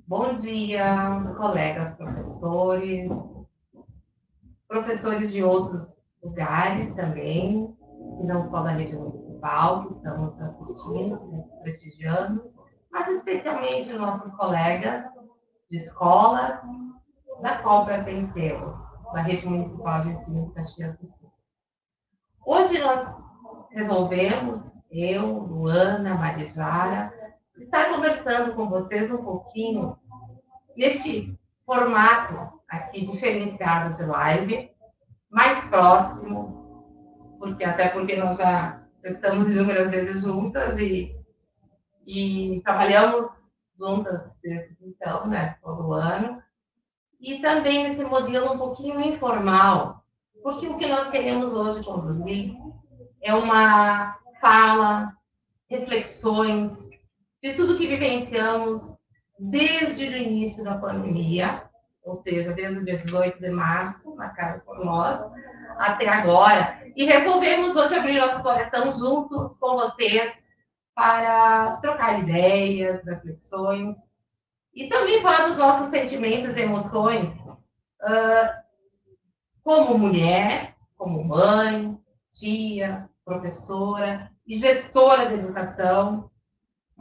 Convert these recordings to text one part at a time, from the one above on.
Bom dia, colegas professores, professores de outros lugares também, e não só da rede municipal, que estamos assistindo, prestigiando, mas especialmente os nossos colegas de escolas, da qual pertencemos, da rede municipal de ensino de Caxias do Sul. Hoje nós resolvemos, eu, Luana, Marijara, estar conversando com vocês um pouquinho neste formato aqui diferenciado de live, mais próximo, até porque nós já estamos inúmeras vezes juntas e trabalhamos juntas desde então, né, todo ano, e também nesse modelo um pouquinho informal, porque o que nós queremos hoje conduzir é uma fala, reflexões de tudo que vivenciamos desde o início da pandemia, ou seja, desde o dia 18 de março, marcado por nós, até agora. E resolvemos hoje abrir nosso coração juntos com vocês para trocar ideias, reflexões e também falar dos nossos sentimentos e emoções como mulher, como mãe, tia, professora e gestora de educação,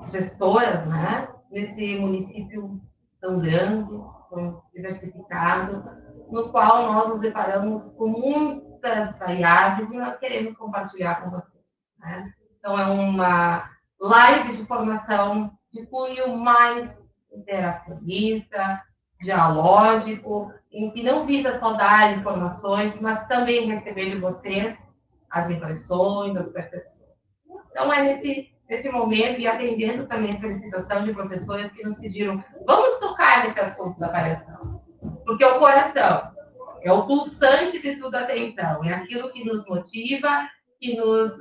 gestoras, né? Nesse município tão grande, tão diversificado, no qual nós nos deparamos com muitas variáveis e nós queremos compartilhar com vocês. Né? Então, é uma live de formação de cunho mais interacionista, dialógico, em que não visa só dar informações, mas também receber de vocês as impressões, as percepções. Então, é nesse momento, e atendendo também a solicitação de professores que nos pediram, vamos tocar nesse assunto da variação. Porque o coração é o pulsante de tudo até então, é aquilo que nos motiva, que nos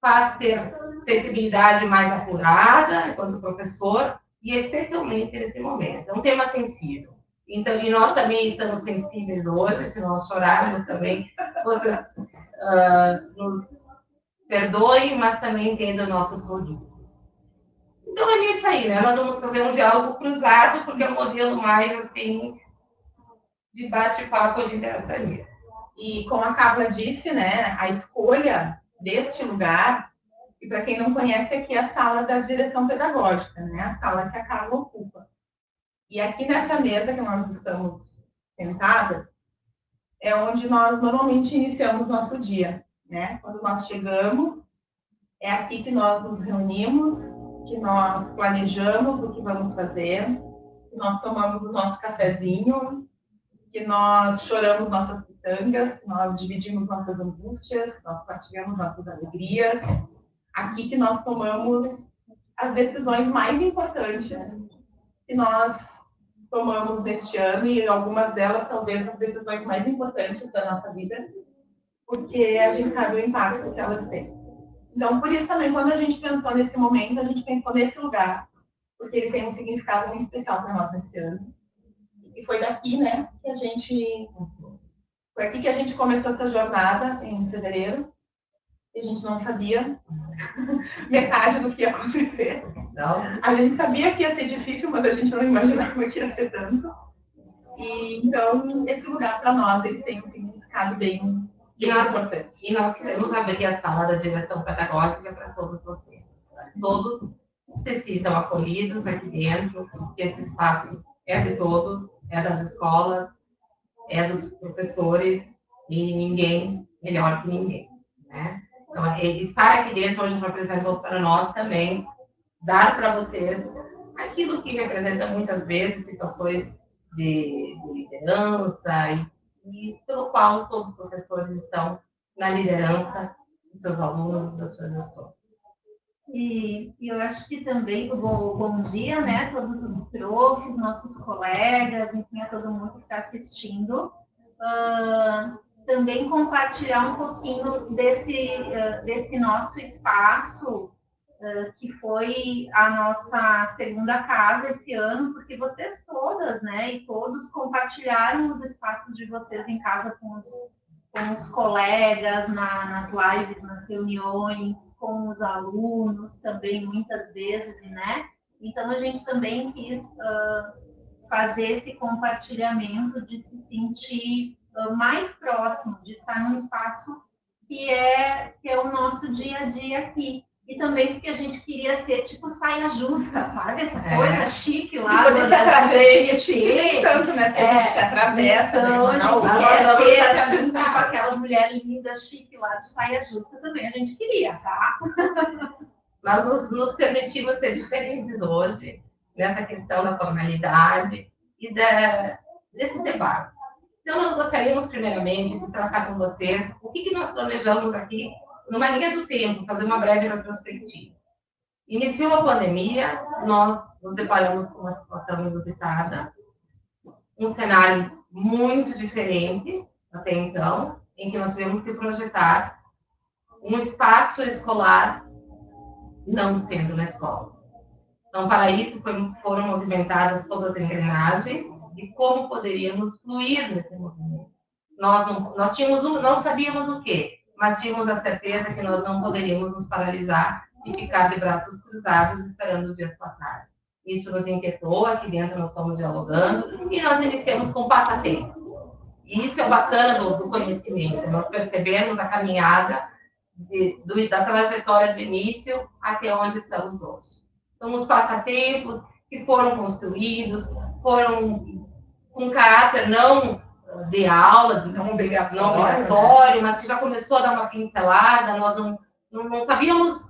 faz ter sensibilidade mais apurada enquanto professor, e especialmente nesse momento. É um tema sensível. Então, e nós também estamos sensíveis hoje, se nós chorarmos também, vocês nos perdoem, mas também entendam nossos sorrisos. Então é isso aí, né? Nós vamos fazer um diálogo cruzado, porque é um modelo mais, assim, de bate-papo de interacionismo. E como a Carla disse, né, a escolha deste lugar, e para quem não conhece, aqui é a sala da direção pedagógica, né, a sala que a Carla ocupa. E aqui nessa mesa que nós estamos sentadas, é onde nós normalmente iniciamos nosso dia, né? Quando nós chegamos, é aqui que nós nos reunimos, que nós planejamos o que vamos fazer, que nós tomamos o nosso cafezinho, que nós choramos nossas pitangas, que nós dividimos nossas angústias, que nós partilhamos nossas alegrias. Aqui que nós tomamos as decisões mais importantes que nós tomamos neste ano, e algumas delas talvez as decisões mais importantes da nossa vida, porque a gente sabe o impacto que elas têm. Então, por isso também, quando a gente pensou nesse momento, a gente pensou nesse lugar, porque ele tem um significado muito especial para nós nesse ano. E foi daqui, né, que a gente... Foi aqui que a gente começou essa jornada, em fevereiro, e a gente não sabia metade do que ia acontecer. Não? A gente sabia que ia ser difícil, mas a gente não imaginava que ia ser tanto. E, então, esse lugar para nós, ele tem um significado bem importante. E nós queremos abrir a sala da direção pedagógica para todos vocês. Todos se sintam acolhidos aqui dentro, que esse espaço é de todos, é das escolas, é dos professores, e ninguém melhor que ninguém. Né? Então, estar aqui dentro hoje representa para nós também dar para vocês aquilo que representa muitas vezes situações de liderança e pelo qual todos os professores estão na liderança dos seus alunos, da sua gestão. E eu acho que também, bom dia, né, todos os profs, nossos colegas, enfim, a todo mundo que está assistindo. Também compartilhar um pouquinho desse nosso espaço, que foi a nossa segunda casa esse ano, porque vocês todas, né, e todos compartilharam os espaços de vocês em casa com os colegas, nas lives, nas reuniões, com os alunos também, muitas vezes, né? Então, a gente também quis fazer esse compartilhamento de se sentir mais próximo, de estar num espaço que é o nosso dia a dia aqui. E também porque a gente queria ser tipo saia justa, sabe? Essa coisa chique lá. Quando a gente atravessa, tanto, né? Porque a gente atravessa, então, né? A gente quer ser tipo aquelas mulheres lindas, chique lá de saia justa também. A gente queria, tá? Mas nos permitimos ser diferentes hoje, nessa questão da formalidade e desse debate. Então, nós gostaríamos, primeiramente, de traçar com vocês o que nós planejamos aqui, numa linha do tempo, fazer uma breve retrospectiva. Iniciou a pandemia, nós nos deparamos com uma situação inusitada, um cenário muito diferente até então, em que nós tivemos que projetar um espaço escolar não sendo na escola. Então, para isso, foram movimentadas todas as engrenagens de como poderíamos fluir nesse movimento. Não sabíamos o quê, mas tínhamos a certeza que nós não poderíamos nos paralisar e ficar de braços cruzados esperando os dias passarem. Isso nos inquietou, aqui dentro nós estamos dialogando e nós iniciamos com passatempos. E isso é bacana do conhecimento, nós percebemos a caminhada da trajetória do início até onde estamos hoje. Então, os passatempos que foram construídos foram com caráter não de aula, não obrigatório, mas que já começou a dar uma pincelada, nós não sabíamos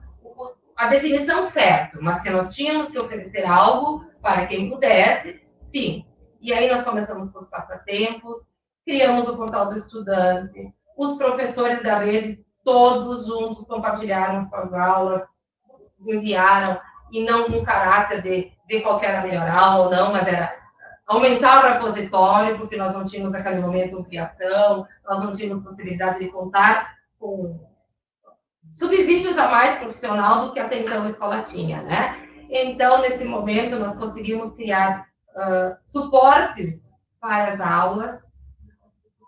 a definição certa, mas que nós tínhamos que oferecer algo para quem pudesse, sim. E aí nós começamos com os passatempos, criamos o portal do estudante, os professores da rede, todos juntos compartilharam suas aulas, enviaram, e não com caráter de ver qual era a melhor aula ou não, mas era aumentar o repositório, porque nós não tínhamos naquele momento ampliação, nós não tínhamos possibilidade de contar com subsídios a mais profissional do que até então a escola tinha, né? Então, nesse momento, nós conseguimos criar suportes para as aulas,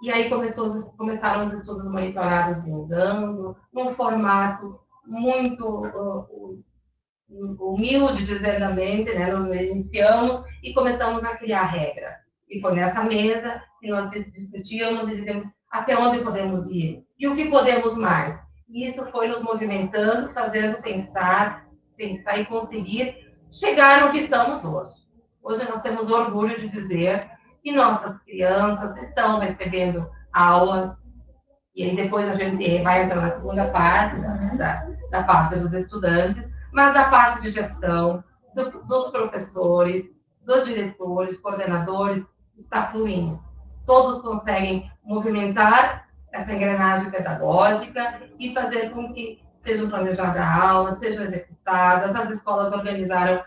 e aí começaram os estudos monitorados andando, num formato muito humilde, dizendamente, né? Nós iniciamos e começamos a criar regras. E foi nessa mesa que nós discutíamos e dizemos até onde podemos ir e o que podemos mais. E isso foi nos movimentando, fazendo pensar e conseguir chegar no que estamos hoje. Hoje nós temos orgulho de dizer que nossas crianças estão recebendo aulas, e aí depois a gente vai entrar na segunda parte, da parte dos estudantes, mas da parte de gestão, dos professores, dos diretores, coordenadores, está fluindo. Todos conseguem movimentar essa engrenagem pedagógica e fazer com que sejam planejadas aulas, sejam executadas, as escolas organizaram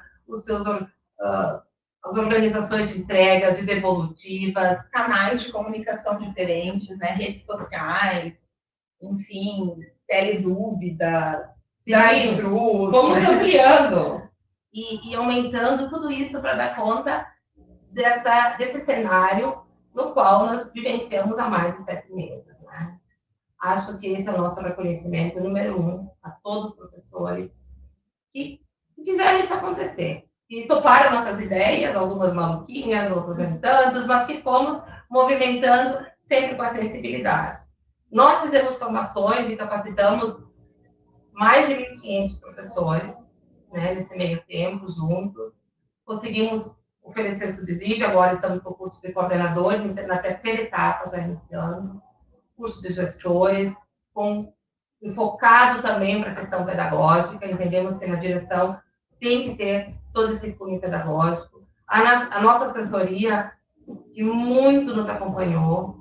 as organizações de entregas, de devolutivas, canais de comunicação diferentes, né? Redes sociais, enfim, teledúvida, fomos ampliando e aumentando tudo isso para dar conta desse cenário no qual nós vivenciamos há mais de 7 meses. Né? Acho que esse é o nosso reconhecimento número 1 a todos os professores que fizeram isso acontecer. Que toparam nossas ideias, algumas maluquinhas, outras nem tantos, mas que fomos movimentando sempre com a sensibilidade. Nós fizemos formações e capacitamos mais de 1.500 professores, né, nesse meio tempo, juntos. Conseguimos oferecer subsídio, agora estamos com o curso de coordenadores, na terceira etapa, já iniciando, curso de gestores, enfocado também para a questão pedagógica, entendemos que na direção tem que ter todo esse cunho pedagógico. A nossa assessoria, que muito nos acompanhou,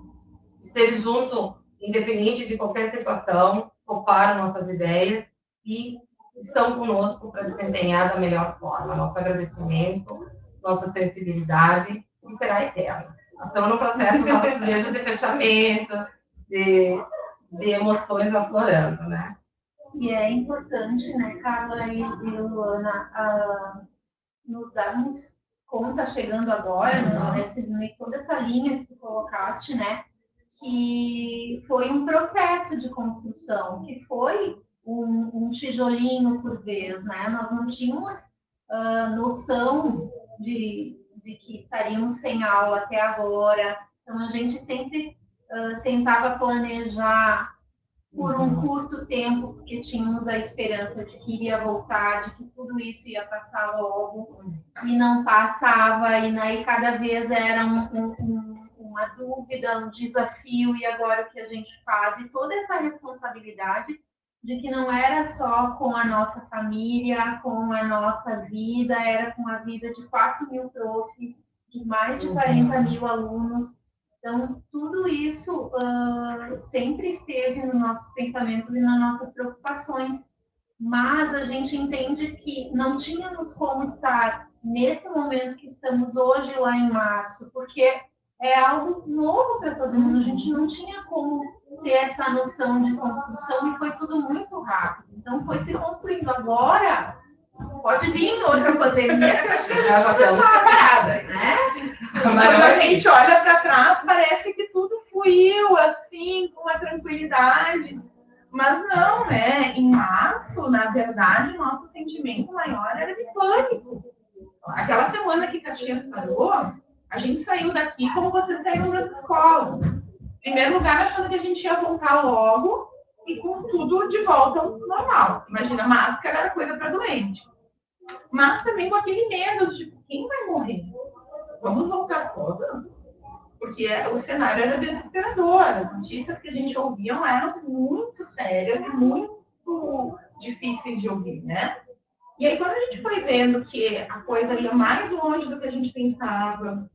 esteve junto, independente de qualquer situação, toparam nossas ideias e estão conosco para desempenhar da melhor forma. Nosso agradecimento, nossa sensibilidade, e será eterno. Nós estamos no processo já de fechamento, de emoções aflorando, né? E é importante, né, Carla e Luana, nos darmos conta, chegando agora, toda essa linha que tu colocaste, né, que foi um processo de construção, que foi um tijolinho por vez, né? Nós não tínhamos noção de que estaríamos sem aula até agora. Então, a gente sempre tentava planejar por um curto tempo, porque tínhamos a esperança de que iria voltar, de que tudo isso ia passar logo, e não passava, e aí cada vez era uma dúvida, um desafio, e agora o que a gente faz? E toda essa responsabilidade de que não era só com a nossa família, com a nossa vida, era com a vida de 4.000 profs, de mais de 40.000 alunos. Então, tudo isso sempre esteve no nosso pensamento e nas nossas preocupações. Mas a gente entende que não tínhamos como estar nesse momento que estamos hoje, lá em março, porque é algo novo para todo mundo. A gente não tinha como ter essa noção de construção e foi tudo muito rápido. Então, foi se construindo. Agora, pode vir outra pandemia, que acho que Já estamos preparadas, né? Quando a gente olha para trás, parece que tudo fluiu assim, com uma tranquilidade. Mas não, né? Em março, na verdade, o nosso sentimento maior era de pânico. Aquela semana que Caxias parou, a gente saiu daqui como vocês saíram das escolas. Em primeiro lugar, achando que a gente ia voltar logo e com tudo de volta ao normal. Imagina, máscara era coisa para doente. Mas também com aquele medo de quem vai morrer? Vamos voltar todas? Porque o cenário era desesperador. As notícias que a gente ouvia eram muito sérias e muito difíceis de ouvir, né? E aí, quando a gente foi vendo que a coisa ia mais longe do que a gente pensava,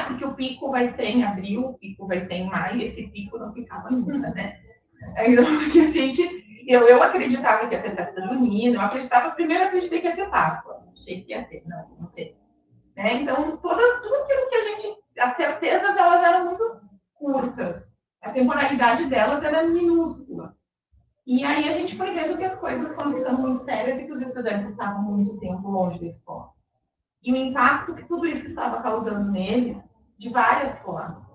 porque o pico vai ser em abril, o pico vai ser em maio, esse pico não ficava nunca, né? Então, eu acreditava que ia ter festa junina, primeiro acreditei que ia ter Páscoa, achei que ia ter, não teve. Né? Então, tudo aquilo que as certezas, elas eram muito curtas, a temporalidade delas era minúscula. E aí a gente foi vendo que as coisas foram ficando muito sérias e que os estudantes estavam muito tempo longe da escola. E o impacto que tudo isso estava causando neles, de várias formas.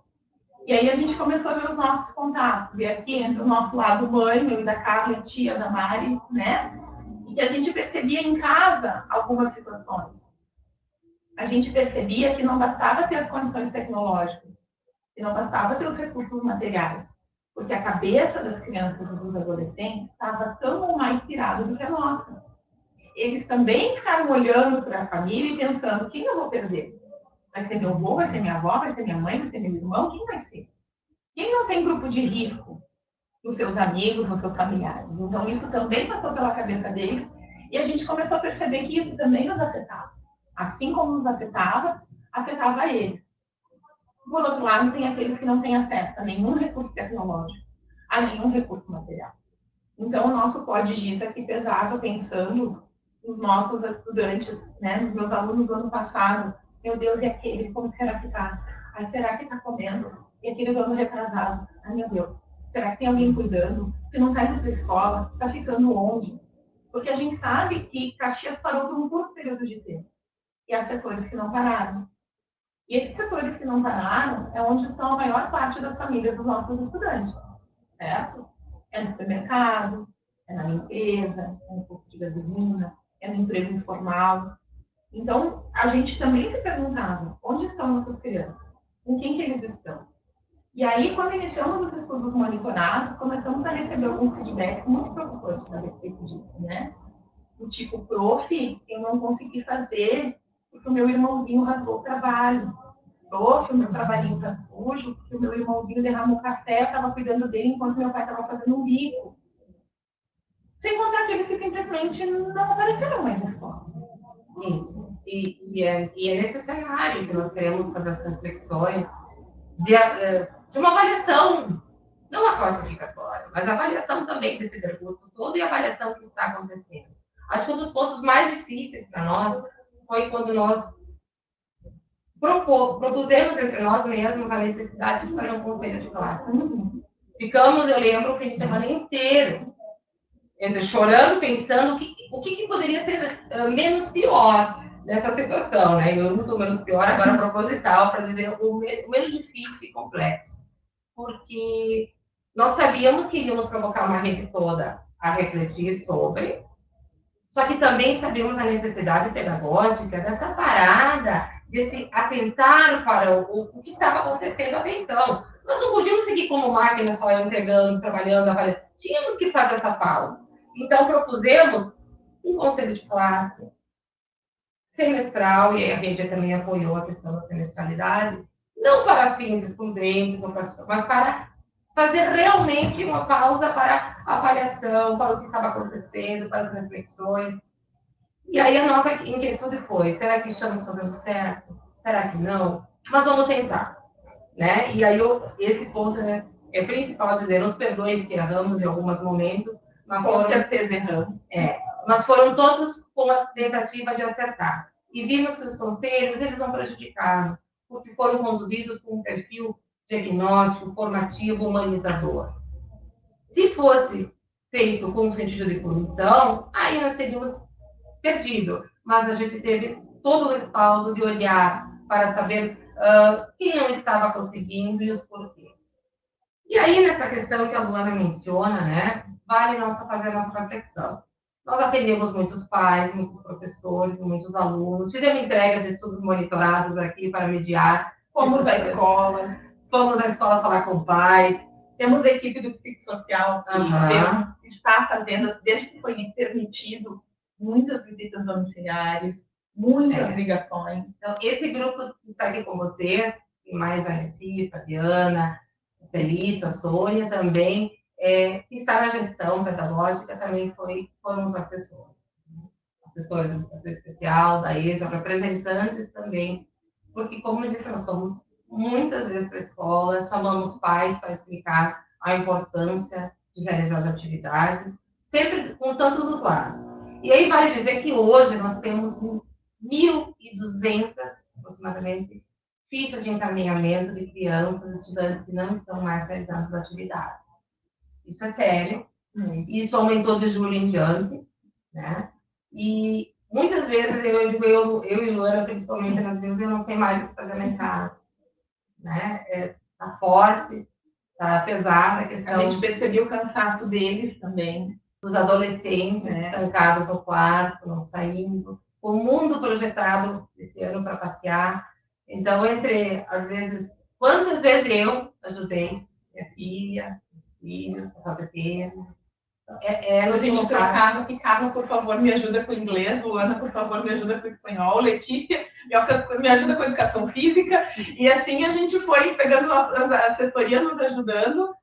E aí a gente começou a ver os nossos contatos. E aqui entra o nosso lado mãe, eu e da Carla, a tia da Mari, né? E que a gente percebia em casa algumas situações. A gente percebia que não bastava ter as condições tecnológicas, que não bastava ter os recursos materiais, porque a cabeça das crianças e dos adolescentes estava tão ou mais pirada do que a nossa. Eles também ficaram olhando para a família e pensando, quem eu vou perder? Vai ser meu avô, vai ser minha avó, vai ser minha mãe, vai ser meu irmão? Quem vai ser? Quem não tem grupo de risco nos seus amigos, nos seus familiares? Então, isso também passou pela cabeça deles e a gente começou a perceber que isso também nos afetava. Assim como nos afetava eles. Por outro lado, tem aqueles que não têm acesso a nenhum recurso tecnológico, a nenhum recurso material. Então, o nosso Pod Giz aqui pesava pensando nos nossos estudantes, né, nos meus alunos do ano passado. Meu Deus, e aquele, como será que está? Será que está comendo? E aquele do ano retrasado. Meu Deus, será que tem alguém cuidando? Se não está indo para a escola, está ficando onde? Porque a gente sabe que Caxias parou por um curto período de tempo. E há setores que não pararam. E esses setores que não pararam é onde estão a maior parte das famílias dos nossos estudantes, certo? É no supermercado, é na limpeza, é no posto de gasolina, é no emprego informal. Então, a gente também se perguntava, onde estão nossas crianças? Com quem que eles estão? E aí, quando iniciamos os estudos monitorados, começamos a receber alguns feedbacks muito preocupantes a respeito disso, né? O tipo, prof, eu não consegui fazer porque o meu irmãozinho rasgou o trabalho. Prof, o meu trabalhinho está sujo porque o meu irmãozinho derramou café, eu estava cuidando dele enquanto meu pai estava fazendo um bico. Sem contar aqueles que simplesmente não apareceram mais na escola. Isso. E é nesse cenário que nós queremos fazer as reflexões de uma avaliação, não a classificatória, mas a avaliação também desse percurso todo e a avaliação que está acontecendo. Acho que um dos pontos mais difíceis para nós foi quando nós propusemos entre nós mesmos a necessidade de fazer um conselho de classe. Ficamos, eu lembro, o fim de semana inteiro chorando, pensando o que poderia ser menos pior nessa situação, né? Eu uso o menos pior agora proposital para dizer o menos difícil e complexo, porque nós sabíamos que iríamos provocar uma rede toda a refletir sobre, Só que também sabemos a necessidade pedagógica dessa parada, desse atentar para o que estava acontecendo até então. Nós não podíamos seguir como máquina só entregando, trabalhando, avaliando. Tínhamos que fazer essa pausa. Então, propusemos um conselho de classe semestral, e a rede também apoiou a questão da semestralidade, não para fins excludentes, mas para fazer realmente uma pausa para a avaliação, para o que estava acontecendo, para as reflexões. E aí a nossa inquietude foi, será que estamos fazendo certo? Será que não? Mas vamos tentar. Né? E aí esse ponto é principal dizer, nos perdoem se erramos em alguns momentos, mas Com certeza erramos. Mas foram todos com a tentativa de acertar. E vimos que os conselhos, eles não prejudicaram, porque foram conduzidos com um perfil diagnóstico, formativo, humanizador. Se fosse feito com o sentido de punição, aí nós teríamos perdido. Mas a gente teve todo o respaldo de olhar para saber quem não estava conseguindo e os porquês. E aí, nessa questão que a Luana menciona, né, vale fazer a nossa reflexão. Nós atendemos muitos pais, muitos professores, muitos alunos, fizemos entrega de estudos monitorados aqui para mediar. Fomos à escola. Fomos à escola falar com pais. Temos a equipe do psicossocial que está fazendo, desde que foi permitido, muitas visitas domiciliares, muitas ligações. Então, esse grupo que está aqui com vocês, e mais a Recife, a Diana, a Celita, a Sônia também, que está na gestão pedagógica, também foram os assessores. Assessores da educação especial, da EJA, representantes também, porque, como eu disse, nós somos muitas vezes para a escola, chamamos pais para explicar a importância de realizar as atividades, sempre com tantos os lados. E aí vale dizer que hoje nós temos 1.200, aproximadamente, fichas de encaminhamento de crianças, estudantes que não estão mais realizando as atividades. Isso é sério. Isso aumentou de julho em diante, né? E muitas vezes eu e Luana, principalmente, nós dizemos, eu não sei mais o que fazer lá em casa. Né? Tá forte, tá pesada a questão. A gente percebeu o cansaço deles também. Dos adolescentes estancados no quarto, não saindo. O mundo projetado esse ano para passear. Então, às vezes, quantas vezes eu ajudei minha filha, meus filhos, a fazer tema. A gente trocava, ficava, por favor, me ajuda com o inglês, Luana, por favor, me ajuda com o espanhol, Letícia, me ajuda com a educação física, e assim a gente foi pegando a assessoria, nos ajudando,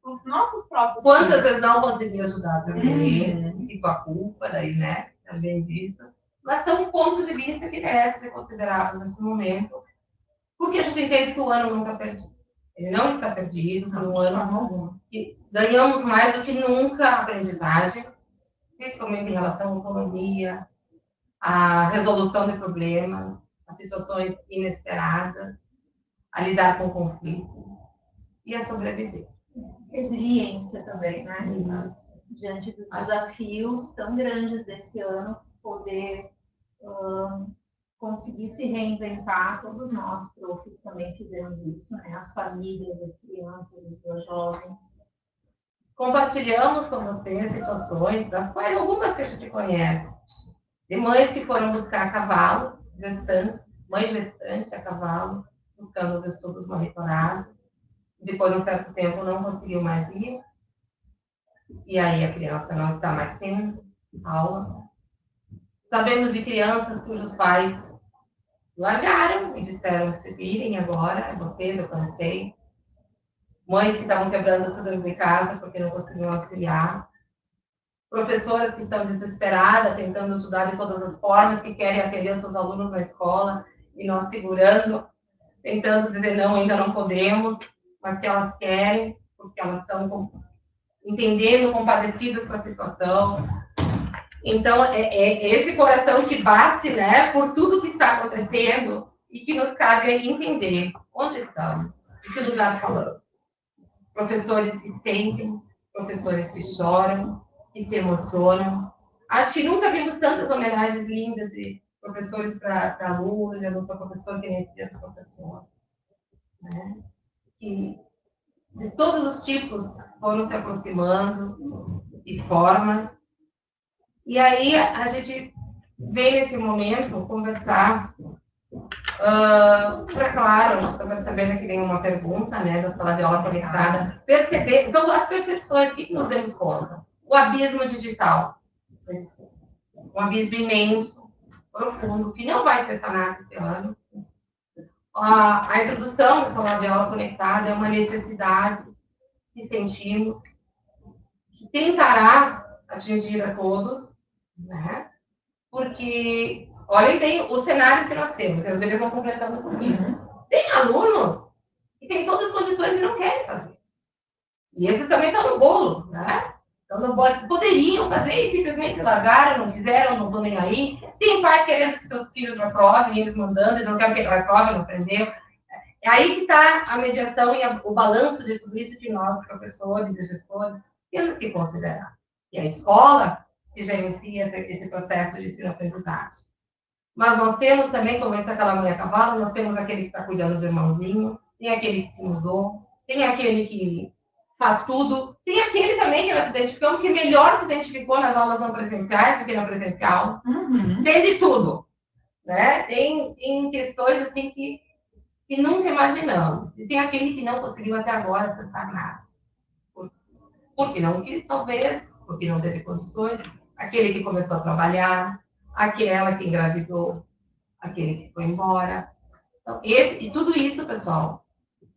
os nossos próprios Quantas filhos. vezes não consegui ajudar também, ficou a culpa daí, né, também disso, mas são pontos de vista que merecem ser considerados nesse momento, porque a gente entende que o ano não está perdido. Ele não está perdido, foi um ano que ganhamos mais do que nunca a aprendizagem, principalmente em relação à autonomia, à resolução de problemas, a situações inesperadas, a lidar com conflitos e a sobreviver. Resiliência também, né? Diante dos desafios tão grandes desse ano, poder conseguir se reinventar. Todos nós, profs, também fizemos isso, né? As famílias, as crianças, os jovens. Compartilhamos com vocês situações, das quais algumas que a gente conhece, de mães que foram buscar cavalo, mãe gestante a cavalo, buscando os estudos monitorados. Depois de um certo tempo não conseguiu mais ir, e aí a criança não está mais tendo aula. Sabemos de crianças cujos pais largaram e disseram, se virem agora, vocês, eu cansei. Mães que estavam quebrando tudo em casa porque não conseguiam auxiliar. Professoras que estão desesperadas, tentando estudar de todas as formas, que querem atender os seus alunos na escola, e nós segurando, tentando dizer, não, ainda não podemos, mas que elas querem, porque elas estão entendendo, compadecidas com a situação. Então, é esse coração que bate, né, por tudo que está acontecendo e que nos cabe entender onde estamos, em que lugar falamos. Professores que sentem, professores que choram, que se emocionam. Acho que nunca vimos tantas homenagens lindas de professores para alunos, de alunos para professor, que nesse dia do professor. Né? Que de todos os tipos foram se aproximando, e formas, E aí a gente veio nesse momento conversar, para, claro, a gente está percebendo que tem uma pergunta, né, da sala de aula conectada, perceber, então as percepções, o que nos demos conta? O abismo digital, um abismo imenso, profundo, que não vai ser sanado esse ano. A introdução da sala de aula conectada é uma necessidade que sentimos, que tentará atingir a todos, né? Porque, olhem bem os cenários que nós temos, e as vezes vão completando comigo. Tem alunos que têm todas as condições e não querem fazer. E esses também estão no bolo, né? Então, no bolo, poderiam fazer e simplesmente se largaram, não fizeram, não estão nem aí. Tem pais querendo que seus filhos reprovem, eles mandando, eles não querem que ele reprove, não aprendeu. É aí que está a mediação e o balanço de tudo isso que nós, professores e gestores, temos que considerar. E a escola que gerencia esse processo de ensino-aprendizagem. Mas nós temos também, como disse aquela mãe a cavalo, nós temos aquele que está cuidando do irmãozinho, tem aquele que se mudou, tem aquele que faz tudo, tem aquele também que nós identificamos que melhor se identificou nas aulas não presenciais do que na presencial. Tem de tudo. Né? Tem questões assim que nunca imaginamos. E tem aquele que não conseguiu até agora acessar nada. Porque não quis, talvez, porque não teve condições. Aquele que começou a trabalhar, aquela que engravidou, aquele que foi embora. Então, e tudo isso, pessoal,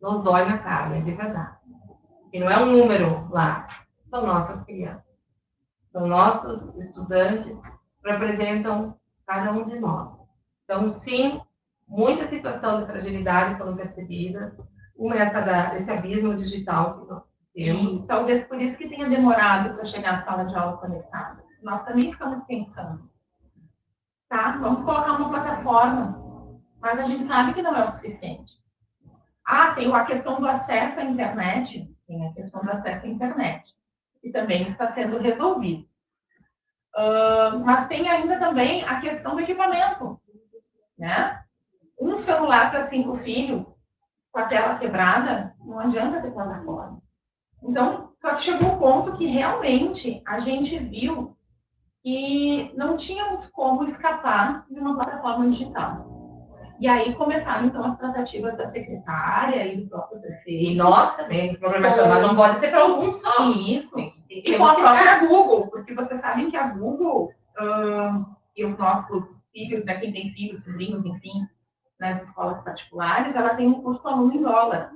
nos dói na carne, de verdade. E não é um número lá, são nossas crianças. São nossos estudantes, representam cada um de nós. Então, sim, muitas situações de fragilidade foram percebidas. Uma é esse abismo digital que nós temos. E talvez por isso que tenha demorado para chegar à sala de aula conectada. Nós também ficamos pensando. Tá? Vamos colocar uma plataforma, mas a gente sabe que não é o suficiente. Tem a questão do acesso à internet, que também está sendo resolvido. Mas tem ainda também a questão do equipamento, né? Um celular para 5 filhos, com a tela quebrada, não adianta ter plataforma. Então, só que chegou um ponto que realmente a gente viu que não tínhamos como escapar de uma plataforma digital. E aí começaram, então, as tratativas da secretária e do próprio prefeito. E nós também, o problema nacional não pode ser para alguns só. Isso. E com a própria Google, porque vocês sabem que a Google e os nossos filhos, né, quem tem filhos, sobrinhos, enfim, nas escolas particulares, ela tem um custo aluno em dólar,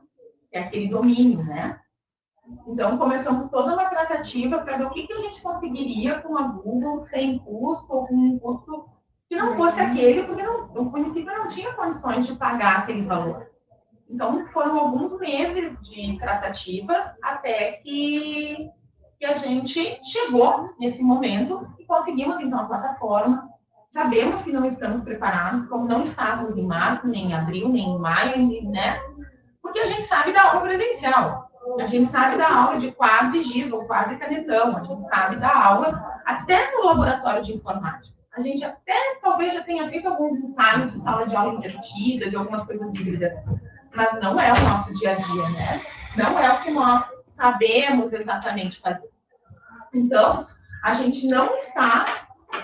que é aquele domínio, né? Então, começamos toda uma tratativa para ver o que a gente conseguiria com a Google sem custo, ou com um custo que não fosse aquele, porque o município não tinha condições de pagar aquele valor. Então, foram alguns meses de tratativa até que a gente chegou nesse momento e conseguimos, então, a plataforma. Sabemos que não estamos preparados, como não estávamos em março, nem em abril, nem em maio, né? Porque a gente sabe da aula presencial. A gente sabe da aula de quadro e giz, ou quadro e canetão. A gente sabe da aula até no laboratório de informática. A gente até talvez já tenha feito alguns ensaios de sala de aula invertida, de algumas coisas híbridas. Mas não é o nosso dia a dia, né? Não é o que nós sabemos exatamente fazer. Então, a gente não está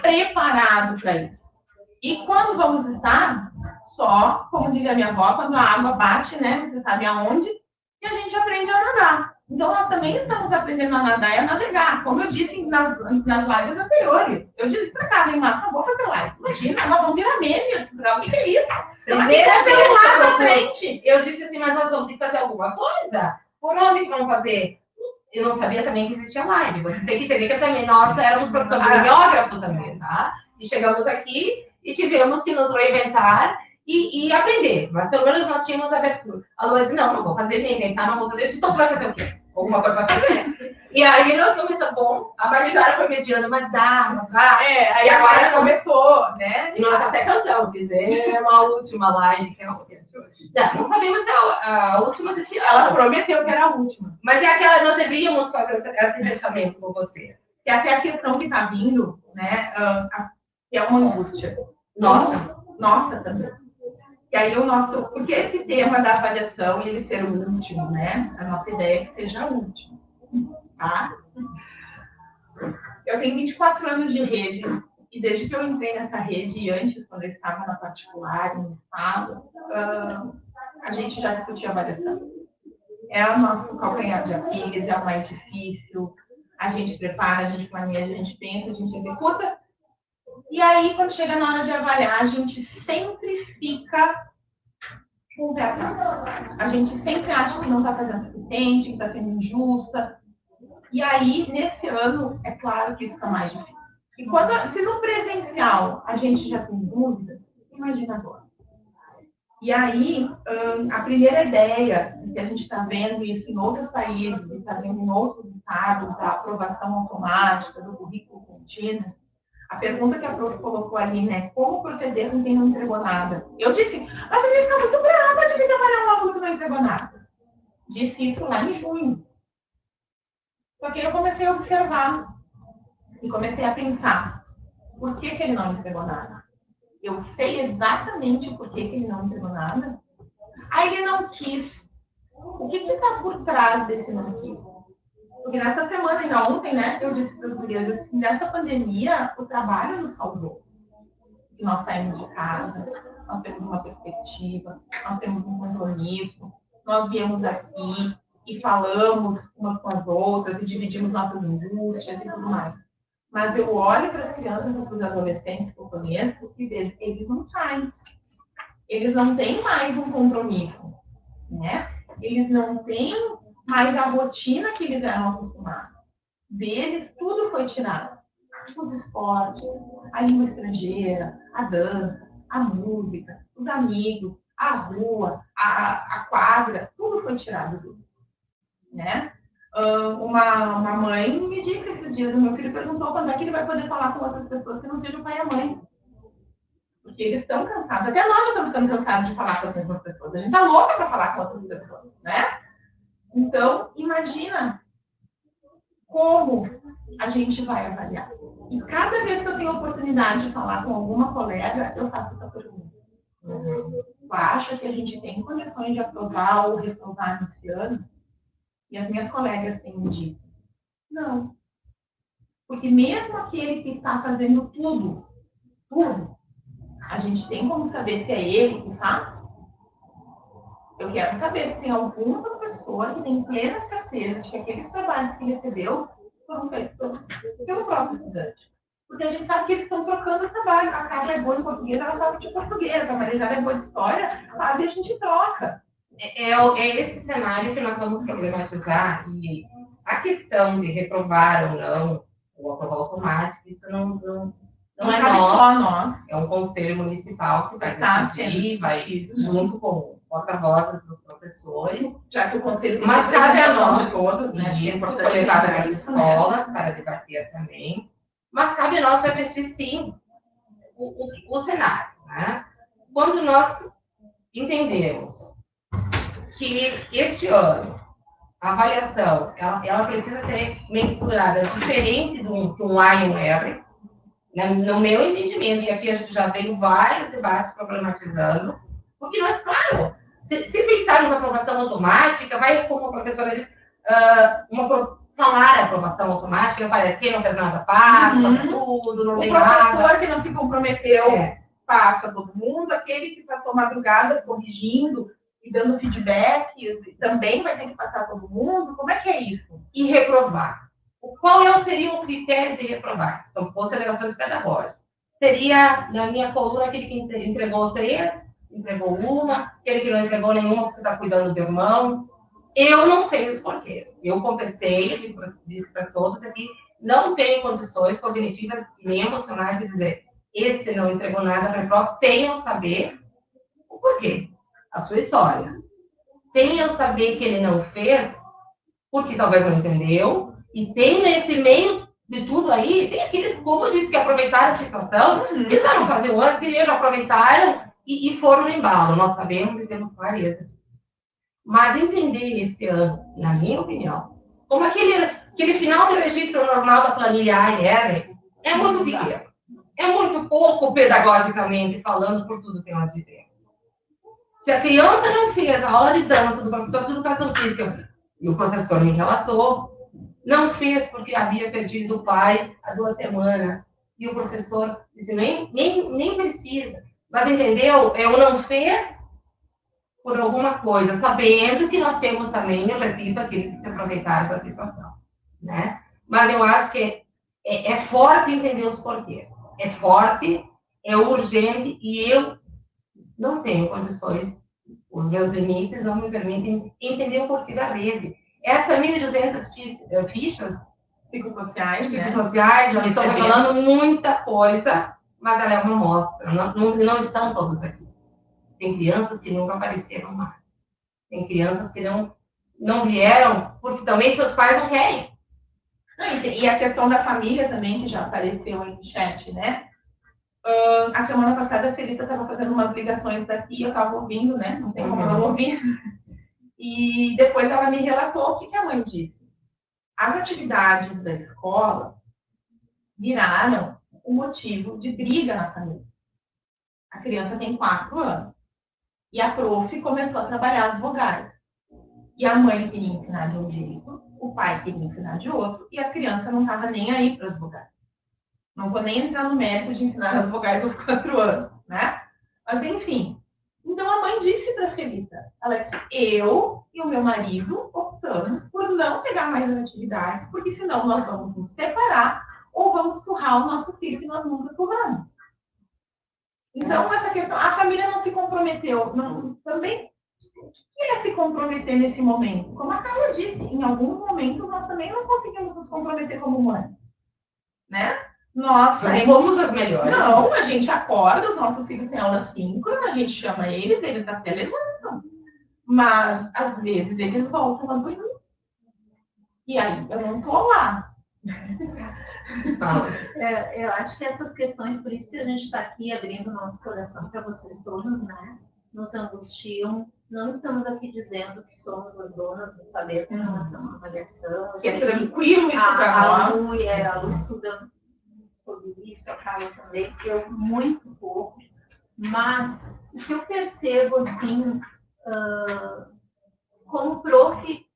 preparado para isso. E quando vamos estar? Só, como diria minha avó, quando a água bate, né? Você sabe aonde? E a gente aprende a nadar. Então, nós também estamos aprendendo a nadar e a navegar. Como eu disse nas lives anteriores. Eu disse para cá, vem lá, acabou fazer live. Imagina, nós vamos virar meme. O que é isso? Primeira vez lá na frente. Eu disse assim, mas nós vamos ter que fazer alguma coisa? Por onde que vamos fazer? Eu não sabia também que existia live. Você tem que entender que também nós éramos professores de biógrafo também, tá? E chegamos aqui e tivemos que nos reinventar e aprender. Mas pelo menos nós tínhamos abertura. A Luísa, não vou fazer, nem pensar, não vou fazer. Eu disse, então tu vai fazer o quê? Alguma coisa vai fazer. E aí nós começamos, bom, a Marijara foi mediando, mas dá, não dá. Aí agora começou, né? E nós até cantamos, fizemos a última live, que é a de hoje. Não sabemos se é a última desse ano. Ela prometeu que era a última. Mas é aquela, nós deveríamos fazer esse fechamento com você. Que até a questão que está vindo, né, que é uma angústia. Nossa também. E aí porque esse tema da avaliação, ele ser o último, né? A nossa ideia é que seja o último, tá? Eu tenho 24 anos de rede, e desde que eu entrei nessa rede, e antes, quando eu estava na particular, no estado, a gente já discutia avaliação. É o nosso calcanhar de Aquiles, é o mais difícil. A gente prepara, a gente planeja, a gente pensa, a gente executa. E aí, quando chega na hora de avaliar, a gente sempre fica com o pé atrás. A gente sempre acha que não está fazendo o suficiente, que está sendo injusta. E aí, nesse ano, é claro que isso está mais difícil. E se no presencial a gente já tem dúvida, imagina agora. E aí, a primeira ideia, que a gente está vendo isso em outros países, está vendo em outros estados, da aprovação automática do currículo contínuo, a pergunta que a prof colocou ali, né? Como proceder com quem não entregou nada? Eu disse, mas eu ia ficar muito brava de quem trabalhar um aluno que não entregou nada. Disse isso lá em junho. Só que eu comecei a observar e comecei a pensar, por que ele não entregou nada? Eu sei exatamente por que ele não entregou nada. Aí ele não quis. O que está por trás desse não quis? Porque nessa semana, ainda ontem, né, eu disse para os gurias, nessa pandemia, o trabalho nos salvou. Porque nós saímos de casa, nós temos uma perspectiva, nós temos um compromisso, nós viemos aqui e falamos umas com as outras e dividimos nossas angústias e tudo mais. Mas eu olho para as crianças e para os adolescentes que eu conheço e vejo que eles não saem. Eles não têm mais um compromisso, né? Eles não têm mais a rotina que eles eram acostumados. Deles, tudo foi tirado. Os esportes, a língua estrangeira, a dança, a música, os amigos, a rua, a quadra, tudo foi tirado deles, né? Uma mãe me disse esses dias, o meu filho perguntou quando é que ele vai poder falar com outras pessoas que não sejam o pai e a mãe. Porque eles estão cansados. Até nós já estamos ficando cansados de falar com outras pessoas. A gente está louca para falar com outras pessoas, né? Então, imagina como a gente vai avaliar. E cada vez que eu tenho a oportunidade de falar com alguma colega, eu faço essa pergunta. Tu acha que a gente tem condições de aprovar ou reprovar nesse ano? E as minhas colegas têm me dito, não. Porque mesmo aquele que está fazendo tudo, a gente tem como saber se é ele que faz? Eu quero saber se tem alguma pessoa que tem plena certeza de que aqueles trabalhos que recebeu foram feitos pelo próprio estudante. Porque a gente sabe que eles estão trocando o trabalho. A Carla é boa em português, ela sabe de português. A Marizela é boa de história, sabe? A gente troca. É esse cenário que nós vamos problematizar. E a questão de reprovar ou não, ou aprovar automático, isso não é nós. É um conselho municipal que vai decidir, vai junto com porta-vozes dos professores. Já que o conselho tem mas cabe a nós todos, né? Isso foi levado para as escolas, para debater também. Mas cabe a nós refletir, sim, o cenário, né? Quando nós entendemos que este ano a avaliação ela precisa ser mensurada diferente de um A e um R, né? No meu entendimento, e aqui a gente já tem vários debates problematizando, porque nós, claro, se pensarmos aprovação automática, vai, como a professora disse, falar a aprovação automática, parece que quem não fez nada passa, tudo, não tem nada. O professor que não se comprometeu passa todo mundo, aquele que passou madrugadas corrigindo e dando feedbacks, também vai ter que passar todo mundo. Como é que é isso? E reprovar. Qual seria o critério de reprovar? São considerações pedagógicas. Seria, na minha coluna, aquele que entregou 3, entregou 1, aquele que não entregou nenhuma porque está cuidando do irmão. Eu não sei os porquês. Eu conversei, disse para todos aqui, não tenho condições cognitivas e nem emocionais de dizer este não entregou nada para a prova, sem eu saber o porquê, a sua história. Sem eu saber que ele não fez, porque talvez não entendeu, e tem nesse meio de tudo aí, tem aqueles, como eu disse, que aproveitaram a situação, e já não faziam antes, e já aproveitaram e foram no embalo. Nós sabemos e temos clareza disso. Mas entender esse ano, na minha opinião, como aquele final de registro normal da planilha A e R é muito pequeno. É muito pouco pedagogicamente falando por tudo que nós vivemos. Se a criança não fez a aula de dança do professor de educação física, e o professor me relatou, não fez porque havia perdido o pai há 2 semanas. E o professor disse, nem precisa. Mas entendeu? É o não fez por alguma coisa, sabendo que nós temos também, eu repito, aqueles que se aproveitaram da situação, né? Mas eu acho que é forte entender os porquês. É forte, é urgente, e eu não tenho condições, os meus limites não me permitem entender o porquê da rede. Essas 1.200 fichas Psicossociais, psicossociais, né? elas estão revelando muita coisa, mas ela é uma amostra, não estão todos aqui. Tem crianças que nunca apareceram mais. Tem crianças que não vieram porque também seus pais não querem. E a questão da família também, que já apareceu em chat, né? A semana passada a Celita estava fazendo umas ligações daqui, eu estava ouvindo, né? Não tem como não ouvir. E depois ela me relatou o que a mãe disse. As atividades da escola viraram um motivo de briga na família. A criança tem 4 anos. E a prof começou a trabalhar as vogais. E a mãe queria ensinar de um jeito, o pai queria ensinar de outro, e a criança não estava nem aí para as vogais. Não vou nem entrar no mérito de ensinar as vogais aos 4 anos, né? Mas, enfim. Então, a mãe disse para a Celita, ela disse, eu e o meu marido optamos por não pegar mais as atividades, porque senão nós vamos nos separar ou vamos surrar o nosso filho que nós nunca surramos. Então, essa questão, a família não se comprometeu. Também, o que é se comprometer nesse momento? Como a Carla disse, em alguns momentos nós também não conseguimos nos comprometer como mães. Né? Nós fomos as melhores. Não, a gente acorda, os nossos filhos têm aula síncrona, a gente chama eles até levantam. Mas, às vezes, eles voltam a dormir. E aí, eu não estou lá. Eu acho que essas questões, por isso que a gente está aqui abrindo o nosso coração para vocês todos, né? Nos angustiam. Não estamos aqui dizendo que somos as donas do saber com relação à avaliação. Que é tranquilo isso para nós. A Lu estuda sobre isso, a Carla também, eu muito pouco. Mas o que eu percebo, assim, como prof,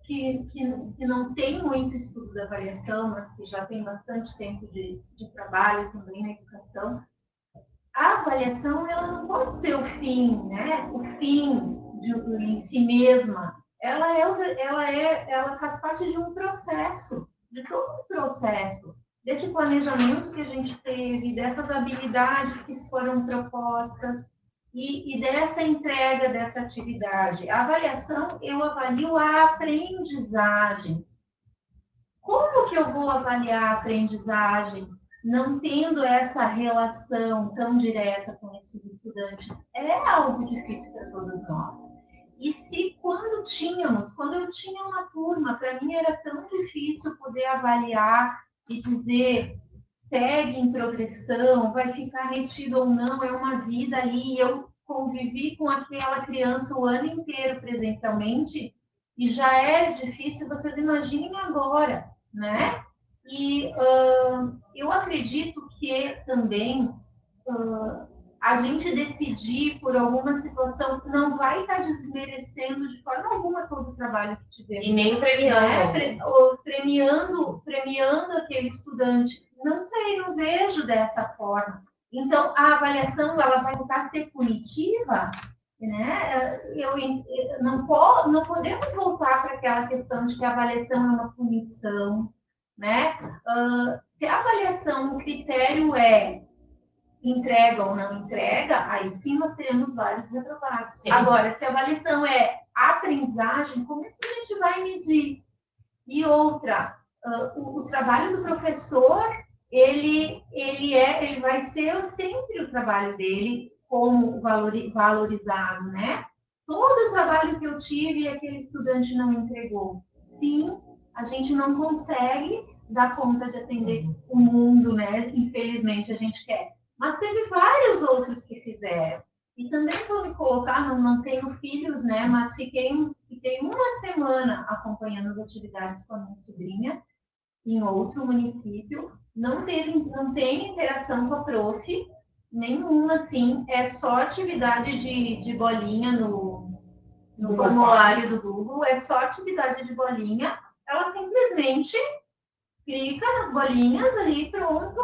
que não tem muito estudo da avaliação, mas que já tem bastante tempo de trabalho também na educação, a avaliação ela não pode ser o fim, né? O fim em si mesma. Ela faz parte de um processo, de todo um processo, desse planejamento que a gente teve, dessas habilidades que foram propostas e dessa entrega dessa atividade. A avaliação, eu avalio a aprendizagem. Como que eu vou avaliar a aprendizagem não tendo essa relação tão direta com esses estudantes? É algo difícil para todos nós. E se quando eu tinha uma turma, para mim era tão difícil poder avaliar e dizer segue em progressão, vai ficar retido ou não, é uma vida ali. Eu convivi com aquela criança o ano inteiro presencialmente e já era difícil, vocês imaginem agora, né? E eu acredito que também a gente decidir por alguma situação não vai estar desmerecendo de forma alguma todo o trabalho que tivemos. E nem premiando. Premiando aquele estudante. Não sei, não vejo dessa forma. Então, a avaliação ela vai tentar ser punitiva, né? Não podemos voltar para aquela questão de que a avaliação é uma punição, né? Se a avaliação, o critério é entrega ou não entrega, aí sim nós teremos vários reprovados. Sim. Agora, se a avaliação é aprendizagem, como é que a gente vai medir? E outra, o trabalho do professor, ele vai ser sempre o trabalho dele como valorizado, né? Todo o trabalho que eu tive e aquele estudante não entregou. Sim, a gente não consegue dar conta de atender o mundo, né? Infelizmente a gente quer. Mas teve vários outros que fizeram. E também vou me colocar, não tenho filhos, né? Mas fiquei uma semana acompanhando as atividades com a minha sobrinha em outro município. Não tem interação com a prof, nenhuma, assim. É só atividade de bolinha no formulário do Google. É só atividade de bolinha. ela simplesmente clica nas bolinhas ali, pronto.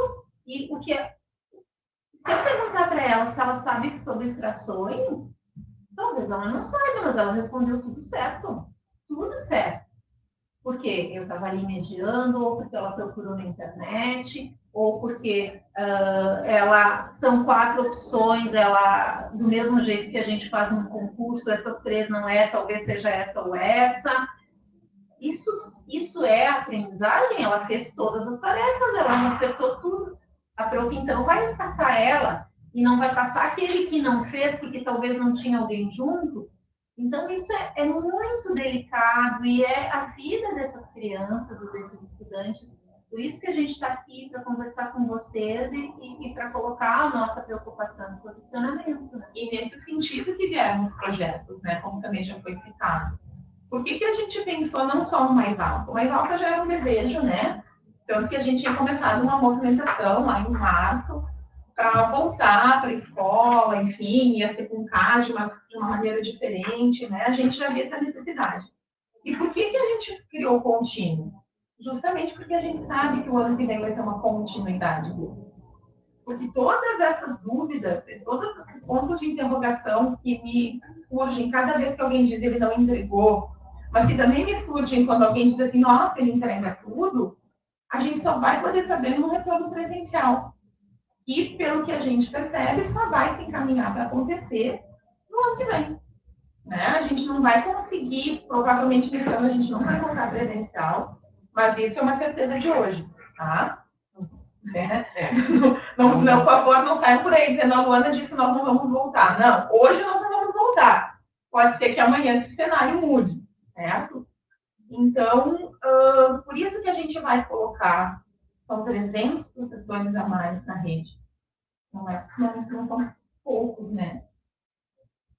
E o que é... Se eu perguntar para ela se ela sabe sobre frações, talvez ela não saiba, mas ela respondeu tudo certo. Tudo certo. Porque eu estava ali mediando, ou porque ela procurou na internet, ou porque são 4 opções, ela, do mesmo jeito que a gente faz um concurso, essas 3 não é, talvez seja essa ou essa. Isso é aprendizagem, ela fez todas as tarefas, ela não acertou tudo. A prof, então, vai passar ela, e não vai passar aquele que não fez, porque talvez não tinha alguém junto. Então, isso é muito delicado, e é a vida dessas crianças, desses estudantes. Por isso que a gente está aqui para conversar com vocês e para colocar a nossa preocupação no posicionamento. Né? E nesse sentido que vieram os projetos, né, como também já foi citado. Por que a gente pensou não só no Mais Alta? O Mais Alta já era um desejo, né? Tanto que a gente tinha começado uma movimentação lá em março para voltar para a escola, enfim, ia ser com CAD de uma maneira diferente, né? A gente já via essa necessidade. E por que a gente criou o contínuo? Justamente porque a gente sabe que o ano que vem vai ser uma continuidade dele. Porque todas essas dúvidas, todos os pontos de interrogação que me surgem cada vez que alguém diz que ele não entregou, mas que também me surgem quando alguém diz assim, nossa, ele entrega tudo, a gente só vai poder saber no retorno presencial. E, pelo que a gente percebe, só vai se encaminhar para acontecer no ano que vem. Né? A gente não vai conseguir, provavelmente nesse ano a gente não vai voltar presencial, mas isso é uma certeza de hoje, tá? Não, por favor, não saiam por aí dizendo a Luana disse que nós não vamos voltar. Não, hoje nós não vamos voltar. Pode ser que amanhã esse cenário mude, certo? Então, por isso que a gente vai colocar, são 300 professores a mais na rede. Não são poucos, né?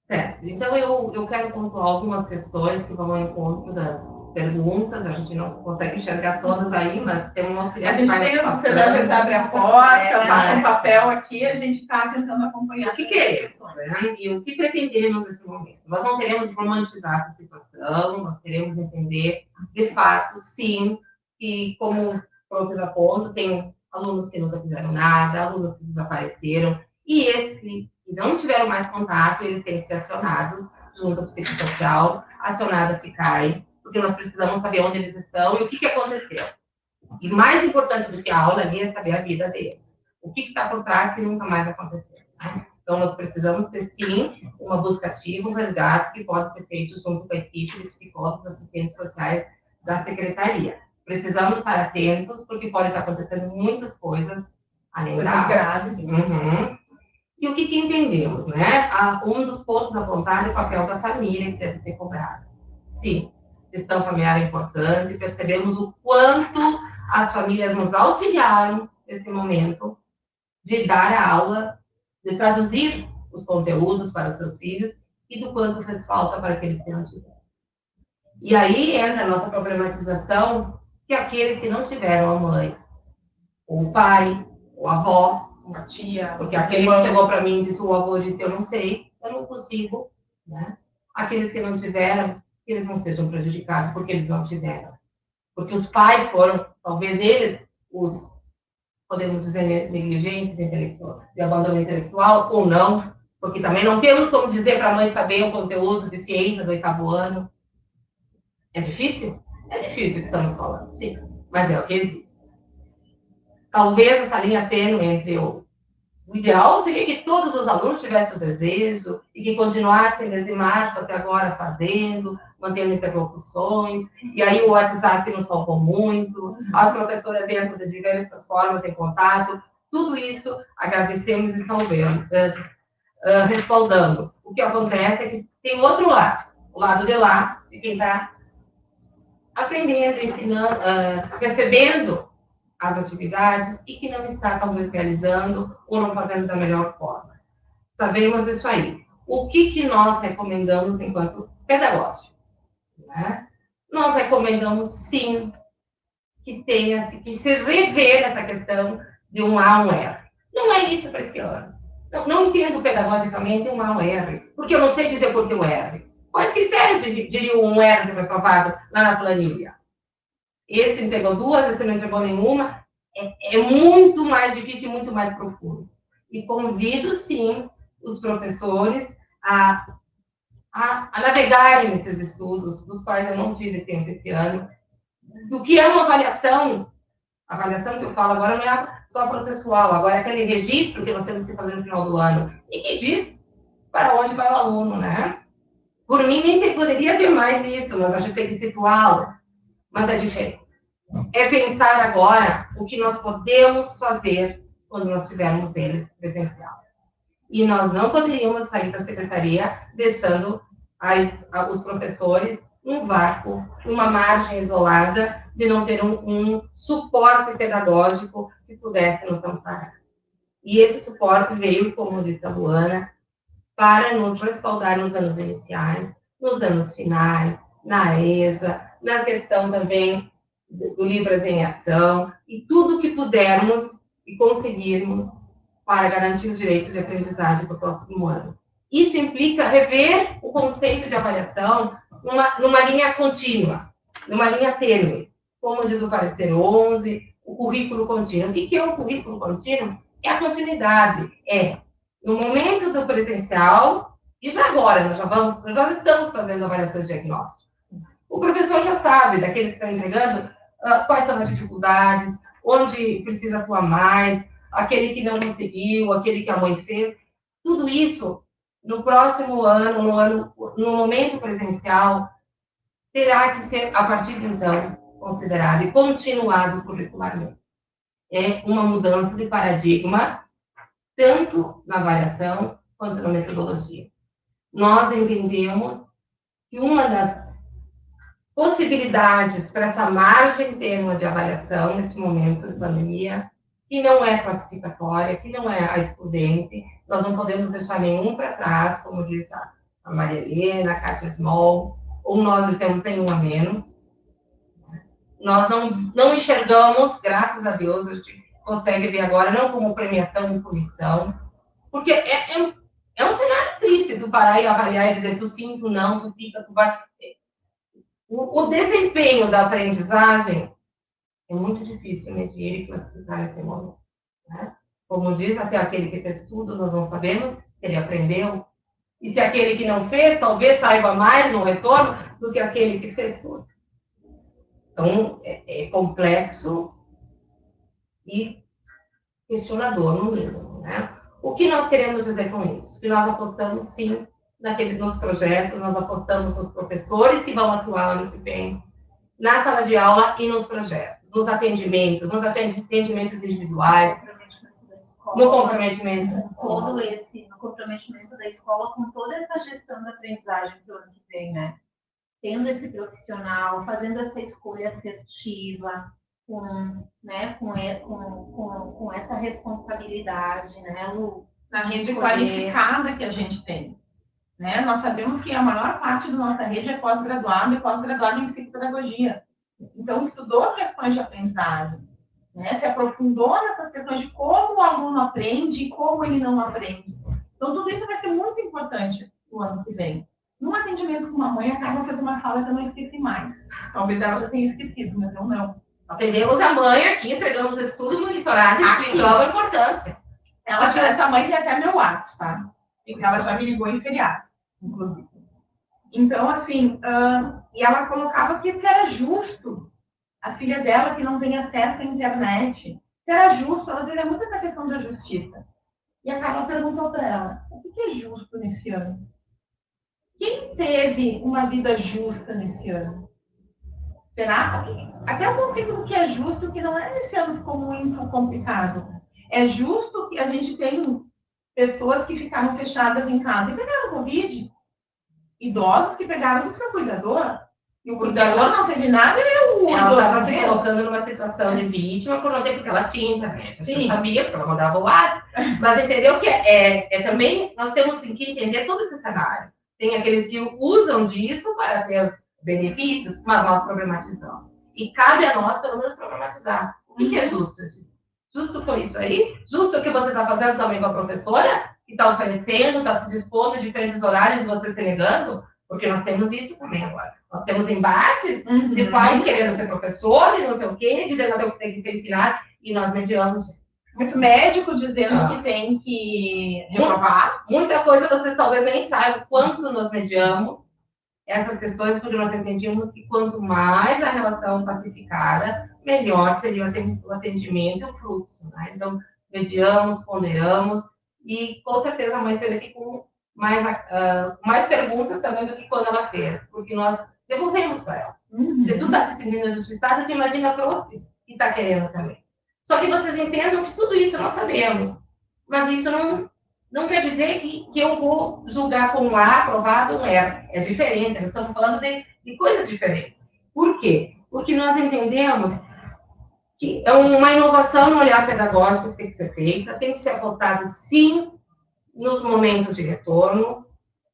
Certo. Então, eu quero pontuar algumas questões que vão ao encontro das perguntas. A gente não consegue enxergar todas aí, mas tem um auxiliar de participação. Você abre a porta, passa um papel aqui, a gente está tentando acompanhar. O que queremos, né? E o que pretendemos nesse momento? Nós não queremos romantizar essa situação, nós queremos entender, de fato, sim, que, como o professor aponta, tem alunos que nunca fizeram nada, alunos que desapareceram, e esses que não tiveram mais contato, eles têm que ser acionados junto ao psicossocial, acionado a FICAI, porque nós precisamos saber onde eles estão e o que aconteceu. E mais importante do que a aula ali é saber a vida deles. O que está por trás que nunca mais aconteceu. Né? Então, nós precisamos ter, sim, uma busca ativa, um resgate que pode ser feito junto com a equipe de psicólogos, assistentes sociais da secretaria. Precisamos estar atentos, porque pode estar acontecendo muitas coisas além da grave. E o que entendemos, né? Um dos pontos apontados é o papel da família que deve ser cobrado. Sim, questão familiar é importante, percebemos o quanto as famílias nos auxiliaram nesse momento de dar a aula, de traduzir os conteúdos para os seus filhos e do quanto fez falta para aqueles que não tiveram. E aí entra a nossa problematização que aqueles que não tiveram a mãe, ou o pai, ou a avó, uma tia, porque aquele que chegou para mim e disse, o avô disse, eu não sei, eu não consigo, né? Aqueles que não tiveram, que eles não sejam prejudicados porque eles não tiveram. Porque os pais foram, talvez eles, os, podemos dizer, negligentes de abandono intelectual, ou não, porque também não temos como dizer para a mãe saber o conteúdo de ciência do 8º ano. É difícil? É difícil que estamos falando, sim, mas é o que existe. Talvez essa linha tênue entre o ideal seria que todos os alunos tivessem o desejo e que continuassem desde março até agora fazendo, mantendo interlocuções, e aí o WhatsApp nos salvou muito, as professoras entram de diversas formas em contato, tudo isso agradecemos e respaldamos. O que acontece é que tem outro lado, o lado de lá, de quem está aprendendo, ensinando, recebendo as atividades e que não está, talvez, realizando ou não fazendo da melhor forma. Sabemos isso aí. O que nós recomendamos enquanto pedagógico? Né? Nós recomendamos, sim, que tenha-se que se rever essa questão de um A, um R. Não é isso para esse ano. Não entendo pedagogicamente um A, um R, porque eu não sei dizer por que o R. Quais critérios diria um R reprovado lá na planilha? esse entregou 2, esse não entregou nenhuma. É muito mais difícil e muito mais profundo. E convido, sim, os professores a navegarem nesses estudos, dos quais eu não tive tempo esse ano, do que é uma avaliação. A avaliação que eu falo agora não é só processual, agora é aquele registro que nós temos que fazer no final do ano. E que diz para onde vai o aluno, né? Por mim, nem poderia ter mais isso, mas a gente tem que situá-lo. Mas é diferente. É pensar agora o que nós podemos fazer quando nós tivermos eles presencial. E nós não poderíamos sair da secretaria deixando os professores num vácuo, numa margem isolada, de não ter um suporte pedagógico que pudesse nos amparar. E esse suporte veio, como disse a Luana, para nos respaldar nos anos iniciais, nos anos finais, na EJA, na questão também do Libras em Ação, e tudo que pudermos e conseguirmos para garantir os direitos de aprendizagem para o próximo ano. Isso implica rever o conceito de avaliação numa linha contínua, numa linha tênue. Como diz o parecer 11, o currículo contínuo. O que é o currículo contínuo? É a continuidade. No momento do presencial, e já agora, nós já estamos fazendo avaliações diagnósticas. O professor já sabe, daqueles que estão entregando, quais são as dificuldades, onde precisa atuar mais, aquele que não conseguiu, aquele que a mãe fez. Tudo isso, no próximo ano, no momento presencial, terá que ser, a partir de então, considerado e continuado curricularmente. É uma mudança de paradigma, tanto na avaliação quanto na metodologia. Nós entendemos que uma das possibilidades para essa margem tênue de avaliação nesse momento de pandemia, que não é classificatória, que não é a excludente, nós não podemos deixar nenhum para trás, como disse a Maria Helena, a Kátia Small, ou nós dizemos nenhum a menos. Nós não enxergamos, graças a Deus, a gente consegue ver agora, não como premiação e punição, porque é um cenário triste tu parar e avaliar e dizer tu sim, tu não, tu fica, tu vai. O desempenho da aprendizagem é muito difícil medir e classificar nesse momento. Né? Como diz, até aquele que fez tudo, nós não sabemos se ele aprendeu. E se aquele que não fez, talvez saiba mais no retorno do que aquele que fez tudo. Então, é complexo e questionador, no mínimo. Né? O que nós queremos dizer com isso? Que nós apostamos, sim, nos projetos, nós apostamos nos professores que vão atuar ano que vem, na sala de aula e nos projetos, nos atendimentos individuais, no comprometimento da escola. No comprometimento da escola com toda essa gestão da aprendizagem para o ano que vem, né? Tendo esse profissional, fazendo essa escolha assertiva, com essa responsabilidade, né, Lu? Na rede qualificada que a gente tem. Né? Nós sabemos que a maior parte da nossa rede é pós-graduada e pós-graduada em psicopedagogia. Então, estudou questões de aprendizagem, né? Se aprofundou nessas questões de como o aluno aprende e como ele não aprende. Então, tudo isso vai ser muito importante no ano que vem. Num atendimento com uma mãe, a Carla fez uma fala que eu não esqueci mais. Talvez ela já tenha esquecido, mas eu não. Atendemos a mãe aqui, entregamos estudo monitorado e explicamos a importância. Essa mãe tem até meu WhatsApp, tá? Ela já me ligou em feriado, inclusive. Então, assim, e ela colocava que se era justo a filha dela que não tem acesso à internet, se era justo, ela dizia muito essa questão da justiça. E a Carla perguntou para ela, o que é justo nesse ano? Quem teve uma vida justa nesse ano? Será? Até o conceito do que é justo, que não é nesse ano ficou muito complicado. É justo que a gente tem pessoas que ficaram fechadas em casa e pegaram Covid. Idosos que pegaram do seu cuidador. E o cuidador não teve nada, ela estava se colocando numa situação de vítima por não ter, porque ela tinha internet. Você sabia, porque ela mandava o WhatsApp. Mas entendeu que também nós temos que entender todo esse cenário. Tem aqueles que usam disso para ter benefícios, mas nós problematizamos. E cabe a nós, pelo menos, problematizar. O que é justo disso? Justo por isso aí? Justo o que você está fazendo também com a professora, que está oferecendo, está se dispondo em diferentes horários e você se negando? Porque nós temos isso também agora. Nós temos embates de Uhum. pais querendo ser professor e não sei o quê, dizendo que tem que ser ensinado, e nós mediamos. Muito médico dizendo que tem que reprovar. Muita coisa vocês talvez nem saibam quanto nós mediamos essas questões, porque nós entendíamos que quanto mais a relação pacificada, melhor seria o atendimento e o fluxo, né? Então, mediamos, ponderamos, e com certeza a mãe saiu daqui com mais perguntas também do que quando ela fez, porque nós devolvemos para ela. Se tu está se sentindo injustiçada, tu imagina a prof que está querendo também. Só que vocês entendam que tudo isso nós sabemos, mas isso não quer dizer que eu vou julgar como A aprovado ou R. É diferente, nós estamos falando de coisas diferentes. Por quê? Porque nós entendemos que é uma inovação no olhar pedagógico que tem que ser feita, tem que ser apostado, sim, nos momentos de retorno,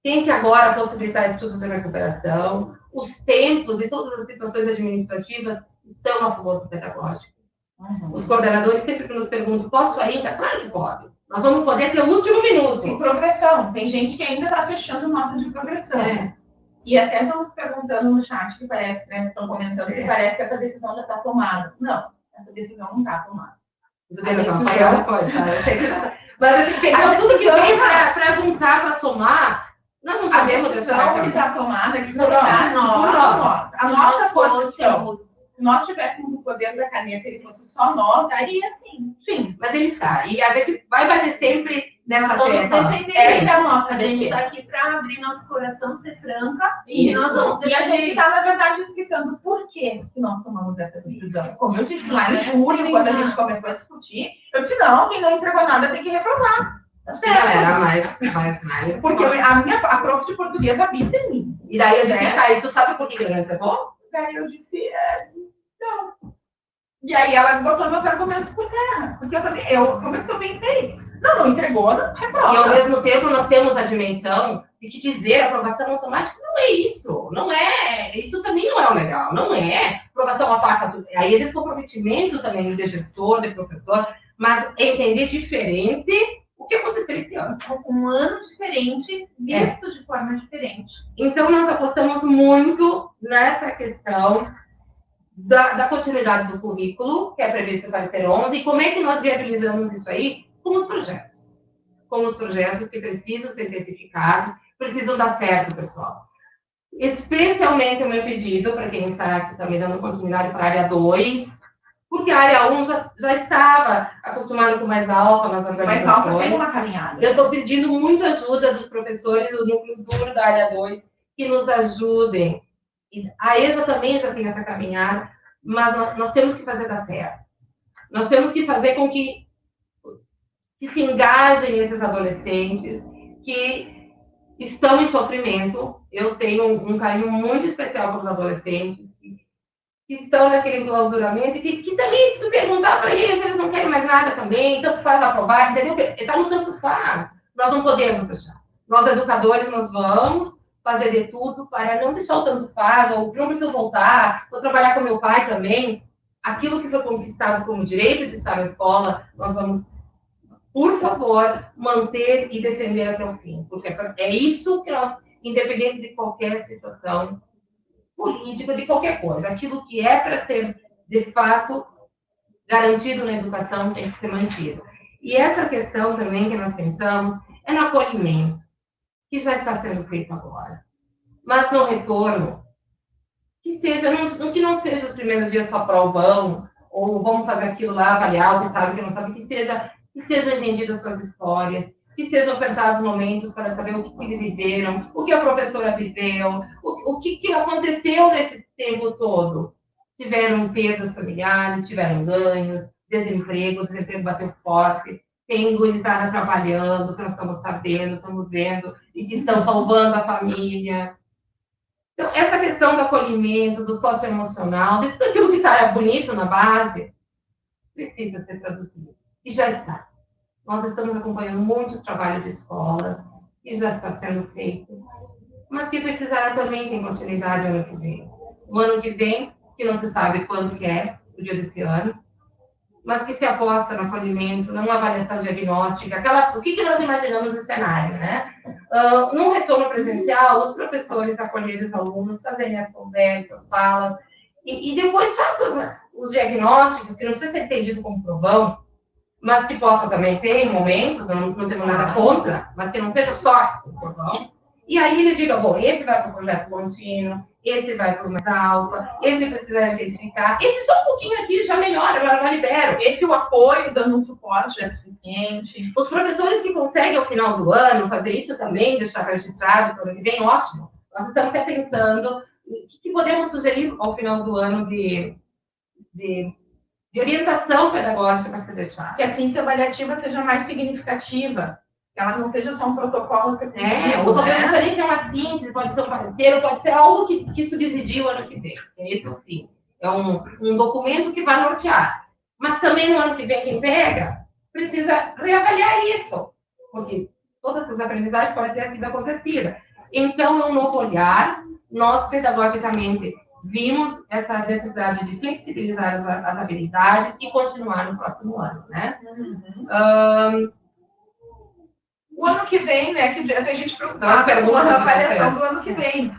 tem que agora possibilitar estudos de recuperação, os tempos e todas as situações administrativas estão a favor do pedagógico. Os coordenadores sempre nos perguntam, posso ainda? Claro que pode. Nós vamos poder até o último minuto. Tem progressão. Tem gente que ainda está fechando nota de progressão. E até estamos perguntando no chat, que parece, né? Estão comentando que parece que essa decisão já está tomada. Não, essa decisão não está tomada. Tudo bem, mas pode, tá? Eu sei que já... Mas assim, pegou tudo que vem para juntar, para somar, nós não podemos deixar. A decisão que está tomada, que a nossa posição. Se nós tivéssemos o poder da caneta e fosse só nós, estaria sim. Sim. Mas ele está. E a gente vai bater sempre nessa tecla. Essa é a nossa. A gente está aqui para abrir nosso coração, ser franca. E a gente está, na verdade, explicando por que nós tomamos essa decisão. Como eu disse lá em julho, quando a gente começou a discutir, eu disse, não, quem não entregou nada tem que reprovar. Tá certo? Galera, mais. Porque a prof de português habita em mim. E daí eu disse, tá, e tu sabe por que ele não entregou? Daí eu disse, não. E aí ela botou meus argumentos por terra. Porque como eu sou bem feito. Não entregou, não reprova. E ao mesmo tempo nós temos a dimensão de que dizer aprovação automática não é isso. Não é. Isso também não é o legal. Não é. Aprovação passa tudo. Aí é descomprometimento também de gestor, de professor, mas é entender diferente o que aconteceu esse ano. Um ano diferente, visto de forma diferente. Então nós apostamos muito nessa questão da continuidade do currículo, que é previsto no parecer 11, e como é que nós viabilizamos isso aí? Com os projetos. Com os projetos que precisam ser intensificados, precisam dar certo, pessoal. Especialmente o meu pedido, para quem está aqui também dando continuidade para a área 2, porque a área 1 já estava acostumada com mais alta nas organizações. Mais alta tem uma caminhada. Eu estou pedindo muita ajuda dos professores do núcleo duro da área 2, que nos ajudem. A EJA também já tem essa caminhada, mas nós temos que fazer dar certo. Nós temos que fazer com que se engajem esses adolescentes que estão em sofrimento. Eu tenho um carinho muito especial pelos adolescentes que estão naquele clausuramento e que também, se tu perguntar para eles não querem mais nada também, tanto faz aprovar, entendeu? Está no tanto faz. Nós não podemos deixar. Nós, educadores, nós vamos fazer de tudo para não deixar o tanto faz, ou não preciso voltar, vou trabalhar com meu pai também. Aquilo que foi conquistado como direito de estar na escola, nós vamos, por favor, manter e defender até o fim. Porque é isso que nós, independente de qualquer situação política, de qualquer coisa, aquilo que é para ser, de fato, garantido na educação tem que ser mantido. E essa questão também que nós pensamos é no acolhimento, que já está sendo feito agora. Mas no retorno, que não seja os primeiros dias só provão, ou vamos fazer aquilo lá, avaliar o que sabe, o que não sabe, que sejam entendidas as suas histórias, que sejam ofertados momentos para saber o que eles viveram, o que a professora viveu, o que aconteceu nesse tempo todo. Tiveram perdas familiares, tiveram ganhos, desemprego bateu forte, tem gurizada trabalhando, que nós estamos sabendo, estamos vendo, e que estão salvando a família. Então, essa questão do acolhimento, do socioemocional, de tudo aquilo que está bonito na base, precisa ser traduzido. E já está. Nós estamos acompanhando muitos trabalhos de escola, e já está sendo feito. Mas que precisará também ter continuidade no ano que vem. O ano que vem, que não se sabe quando que é, o dia desse ano, mas que se aposta no acolhimento, numa avaliação diagnóstica, o que nós imaginamos no cenário, né? Num retorno presencial, os professores acolherem os alunos, fazerem as conversas, falas, e depois façam os diagnósticos, que não precisa ser entendido como provão, mas que possam também ter momentos, não temos nada contra, mas que não seja só o provão. E aí ele diga, bom, esse vai para o projeto contínuo, esse vai para o mais alta, esse precisa intensificar, esse só um pouquinho aqui já melhora, eu já libero. Esse o apoio, dando um suporte é suficiente. Os professores que conseguem ao final do ano fazer isso também, deixar registrado para o ano que vem, ótimo. Nós estamos até pensando o que podemos sugerir ao final do ano de orientação pedagógica para se deixar. Que a síntese avaliativa seja mais significativa. Que ela não seja só um protocolo secundário. Ou talvez não seja nem ser uma síntese, pode ser um parecer, ou pode ser algo que subsidie o ano que vem. Esse é o fim. É um documento que vai nortear. Mas também no ano que vem, quem pega, precisa reavaliar isso. Porque todas essas aprendizagens podem ter sido acontecidas. Então, é um novo olhar. Nós, pedagogicamente, vimos essa necessidade de flexibilizar as habilidades e continuar no próximo ano, né? O ano que vem, né, que a gente preocupada com a avaliação do ano que vem.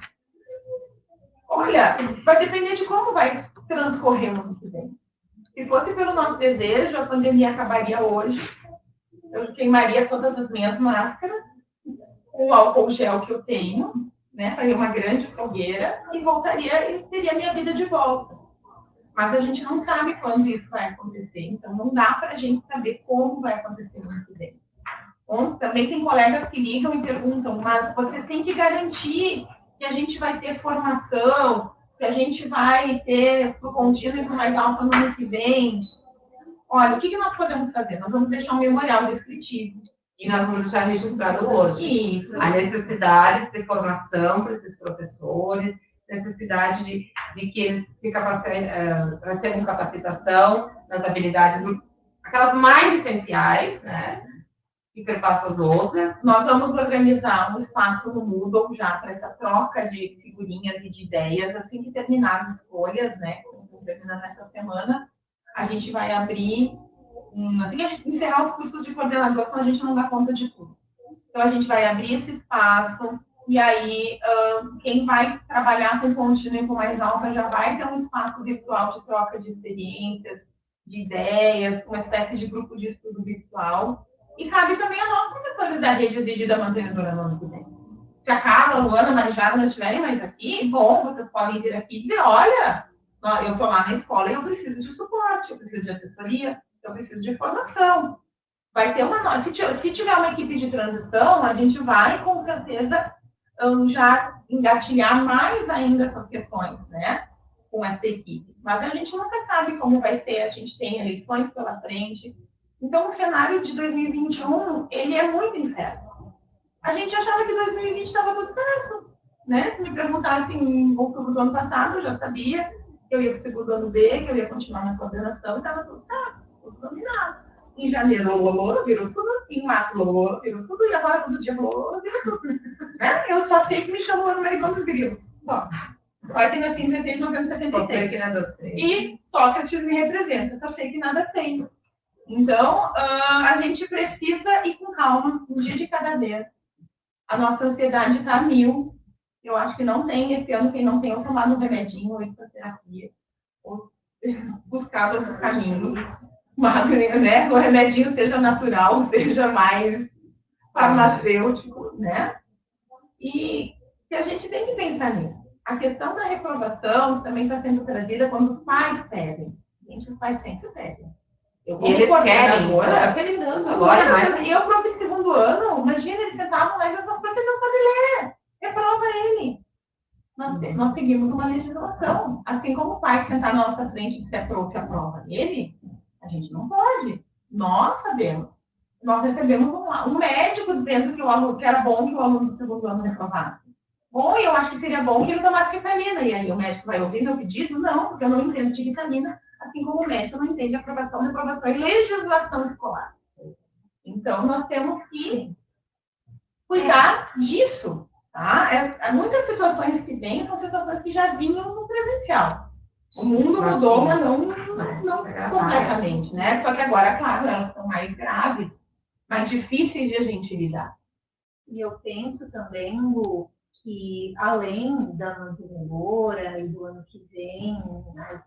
Olha, vai depender de como vai transcorrer o ano que vem. Se fosse pelo nosso desejo, a pandemia acabaria hoje. Eu queimaria todas as minhas máscaras, com o álcool gel que eu tenho, né, faria uma grande fogueira e voltaria e teria minha vida de volta. Mas a gente não sabe quando isso vai acontecer, então não dá para a gente saber como vai acontecer o ano que vem. Bom, também tem colegas que ligam e perguntam, mas você tem que garantir que a gente vai ter formação, que a gente vai ter para o contínuo e para o mais alto no ano que vem. Olha, o que nós podemos fazer? Nós vamos deixar um memorial descritivo. E nós vamos deixar registrado hoje. Isso. A necessidade de formação para esses professores, necessidade de que eles se recebam capacitação nas habilidades, aquelas mais essenciais, né? Que perpassam as outras. Nós vamos organizar um espaço no Moodle já para essa troca de figurinhas e de ideias, assim que terminar as escolhas, né? Terminando nessa semana, a gente vai abrir, assim que a gente encerrar os cursos de coordenador, quando a gente não dá conta de tudo. Então, a gente vai abrir esse espaço, e aí, quem vai trabalhar com contínuo e com mais alta já vai ter um espaço virtual de troca de experiências, de ideias, uma espécie de grupo de estudo virtual. E cabe também a nós, professores da rede exigida mantenedora no ano que vem. Se a Carla, a Luana, a Marijada não estiverem mais aqui, bom, vocês podem vir aqui e dizer, olha, eu estou lá na escola e eu preciso de suporte, eu preciso de assessoria, eu preciso de formação. Vai ter se tiver uma equipe de transição, a gente vai, com certeza, já engatilhar mais ainda essas questões, né, com essa equipe. Mas a gente nunca sabe como vai ser, a gente tem eleições pela frente. Então, o cenário de 2021, ele é muito incerto. A gente achava que 2020 estava tudo certo, né? Se me perguntassem em outubro do ano passado, eu já sabia que eu ia para o segundo ano B, que eu ia continuar na coordenação, e estava tudo certo, tudo dominado. Em janeiro, lolô, virou tudo. Em março, lolô, virou tudo. E agora, todo dia, lolô, virou tudo. Né? Eu só sei que me chamou no americano do grilo. Só. Olha que nasci em 16 de novembro de 76. E Sócrates me representa. Só sei que nada tem. Então, a gente precisa ir com calma, um dia de cada vez. A nossa ansiedade está a 1000. Eu acho que não tem, esse ano, quem não tem, ou tomado um remedinho, ou ir para terapia, ou buscar outros caminhos. Mas, né, o remedinho seja natural, seja mais farmacêutico, né? E que a gente tem que pensar nisso. A questão da reprovação também está sendo trazida quando os pais pedem. Gente, os pais sempre pedem. Eles querem agora, mas eu próprio de segundo ano, imagina, eles sentavam lá e diziam, porque ele não sabe ler, reprova ele. Nós seguimos uma legislação. Assim como o pai que sentar na nossa frente e disser que aprova ele, a gente não pode. Nós sabemos. Nós recebemos um médico dizendo que era bom que o aluno do segundo ano reprovasse. Bom, eu acho que seria bom que ele tomasse vitamina. E aí o médico vai ouvir meu pedido? Não, porque eu não entendo de vitamina. Assim como o médico não entende aprovação, reprovação e legislação escolar. Então, nós temos que cuidar disso. Tá? Muitas situações que vêm são situações que já vinham no presencial. O mundo mudou, mas não é completamente, né? Só que agora, claro, elas são mais graves, mais difíceis de a gente lidar. E eu penso também, Lu, que além da mantenedora e do ano que vem, né,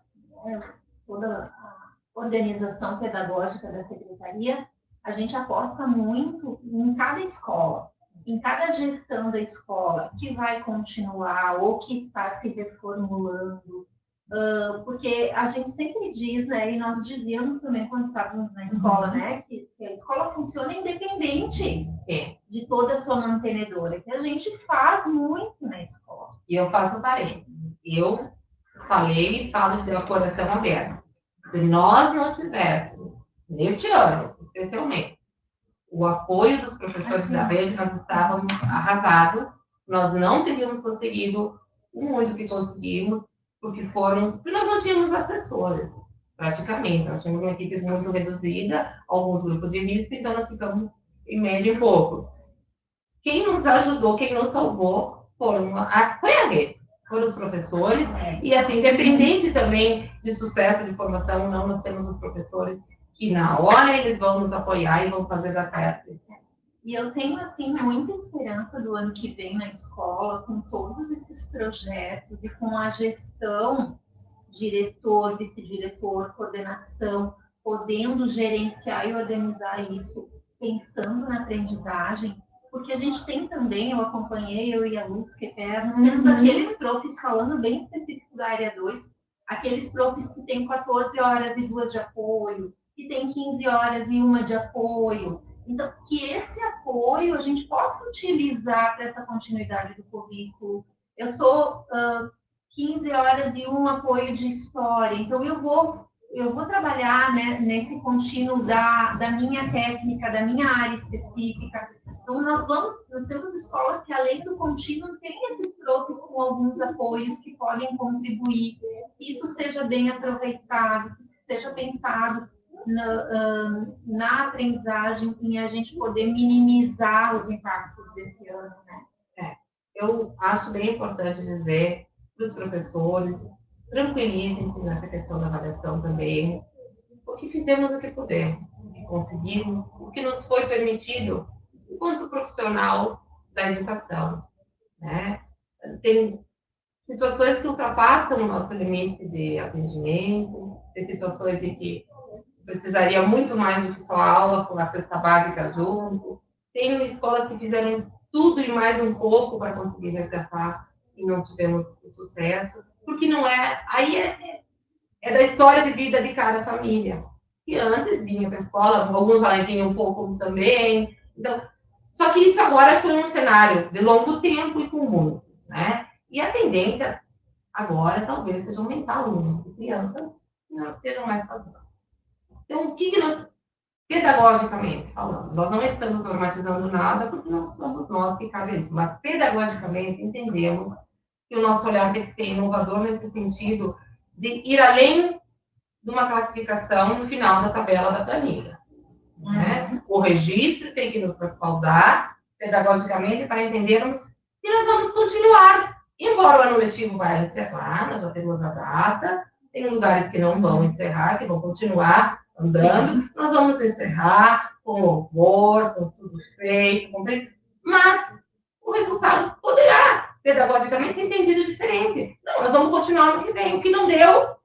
toda a organização pedagógica da secretaria, a gente aposta muito em cada escola, em cada gestão da escola que vai continuar ou que está se reformulando, porque a gente sempre diz, né, e nós dizíamos também quando estávamos na escola, né, que a escola funciona independente de toda a sua mantenedora, que a gente faz muito na escola. E eu faço parênteses. Eu falei e falo de coração aberto. Se nós não tivéssemos, neste ano, especialmente, o apoio dos professores da rede, nós estávamos arrasados, nós não teríamos conseguido o muito que conseguimos, porque nós não tínhamos assessores, praticamente. Nós tínhamos uma equipe muito reduzida, alguns grupos de risco, então nós ficamos, em média, em poucos. Quem nos ajudou, quem nos salvou, foi a rede, foram os professores, e assim, independente também de sucesso de formação, não, nós temos os professores que na hora eles vão nos apoiar e vão fazer dar certo. E eu tenho, assim, muita esperança do ano que vem na escola, com todos esses projetos e com a gestão, diretor, vice-diretor, coordenação, podendo gerenciar e organizar isso, pensando na aprendizagem, porque a gente tem também, eu acompanhei, eu e a Luz, que nós temos aqueles profs, falando bem específico da área 2, aqueles profs que têm 14 horas e 2 de apoio, que tem 15 horas e 1 de apoio. Então, que esse apoio a gente possa utilizar para essa continuidade do currículo. Eu sou 15 horas e 1 apoio de história, então eu vou trabalhar, né, nesse contínuo da minha técnica, da minha área específica. Então, nós temos escolas que, além do contínuo, tem esses profs com alguns apoios que podem contribuir, que isso seja bem aproveitado, que seja pensado na aprendizagem, em a gente poder minimizar os impactos desse ano, né? Eu acho bem importante dizer para os professores, tranquilizem-se nessa questão da avaliação também, porque fizemos o que pudemos, o que conseguimos, o que nos foi permitido enquanto profissional da educação, né? Tem situações que ultrapassam o nosso limite de atendimento, tem situações em que precisaria muito mais do que só aula com a cesta básica junto. Tem escolas que fizeram tudo e mais um pouco para conseguir resgatar e não tivemos sucesso, porque não é... Aí é da história de vida de cada família. E antes vinha para a escola, alguns já vinham um pouco também. Então, só que isso agora foi um cenário de longo tempo e com muitos, né? E a tendência agora talvez seja aumentar o número de crianças que não estejam mais fazendo. Então, o que nós, pedagogicamente falando, nós não estamos normatizando nada, porque não somos nós que cabe isso, mas pedagogicamente entendemos que o nosso olhar tem que ser inovador nesse sentido de ir além de uma classificação no final da tabela da planilha. Né? O registro tem que nos respaldar pedagogicamente para entendermos que nós vamos continuar. Embora o ano letivo vai encerrar, nós já temos a data, tem lugares que não vão encerrar, que vão continuar andando, nós vamos encerrar com louvor, com tudo feito, mas o resultado poderá, pedagogicamente, ser entendido diferente. Não, nós vamos continuar no que vem. O que não deu,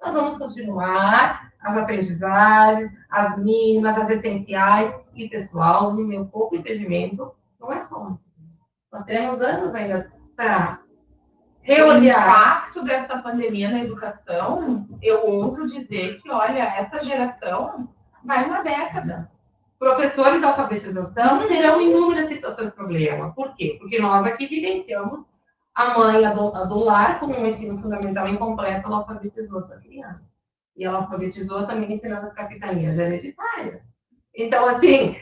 nós vamos continuar as aprendizagens, as mínimas, as essenciais, e pessoal, no meu pouco entendimento, não é só. Nós teremos anos ainda para reolhar. O impacto dessa pandemia na educação, eu ouso dizer que, olha, essa geração vai uma década. Professores de alfabetização terão inúmeras situações de problema. Por quê? Porque nós aqui vivenciamos a mãe, a do lar, com um ensino fundamental incompleto, ela alfabetizou essa criança. E ela alfabetizou também ensinando as capitanias hereditárias. Então, assim,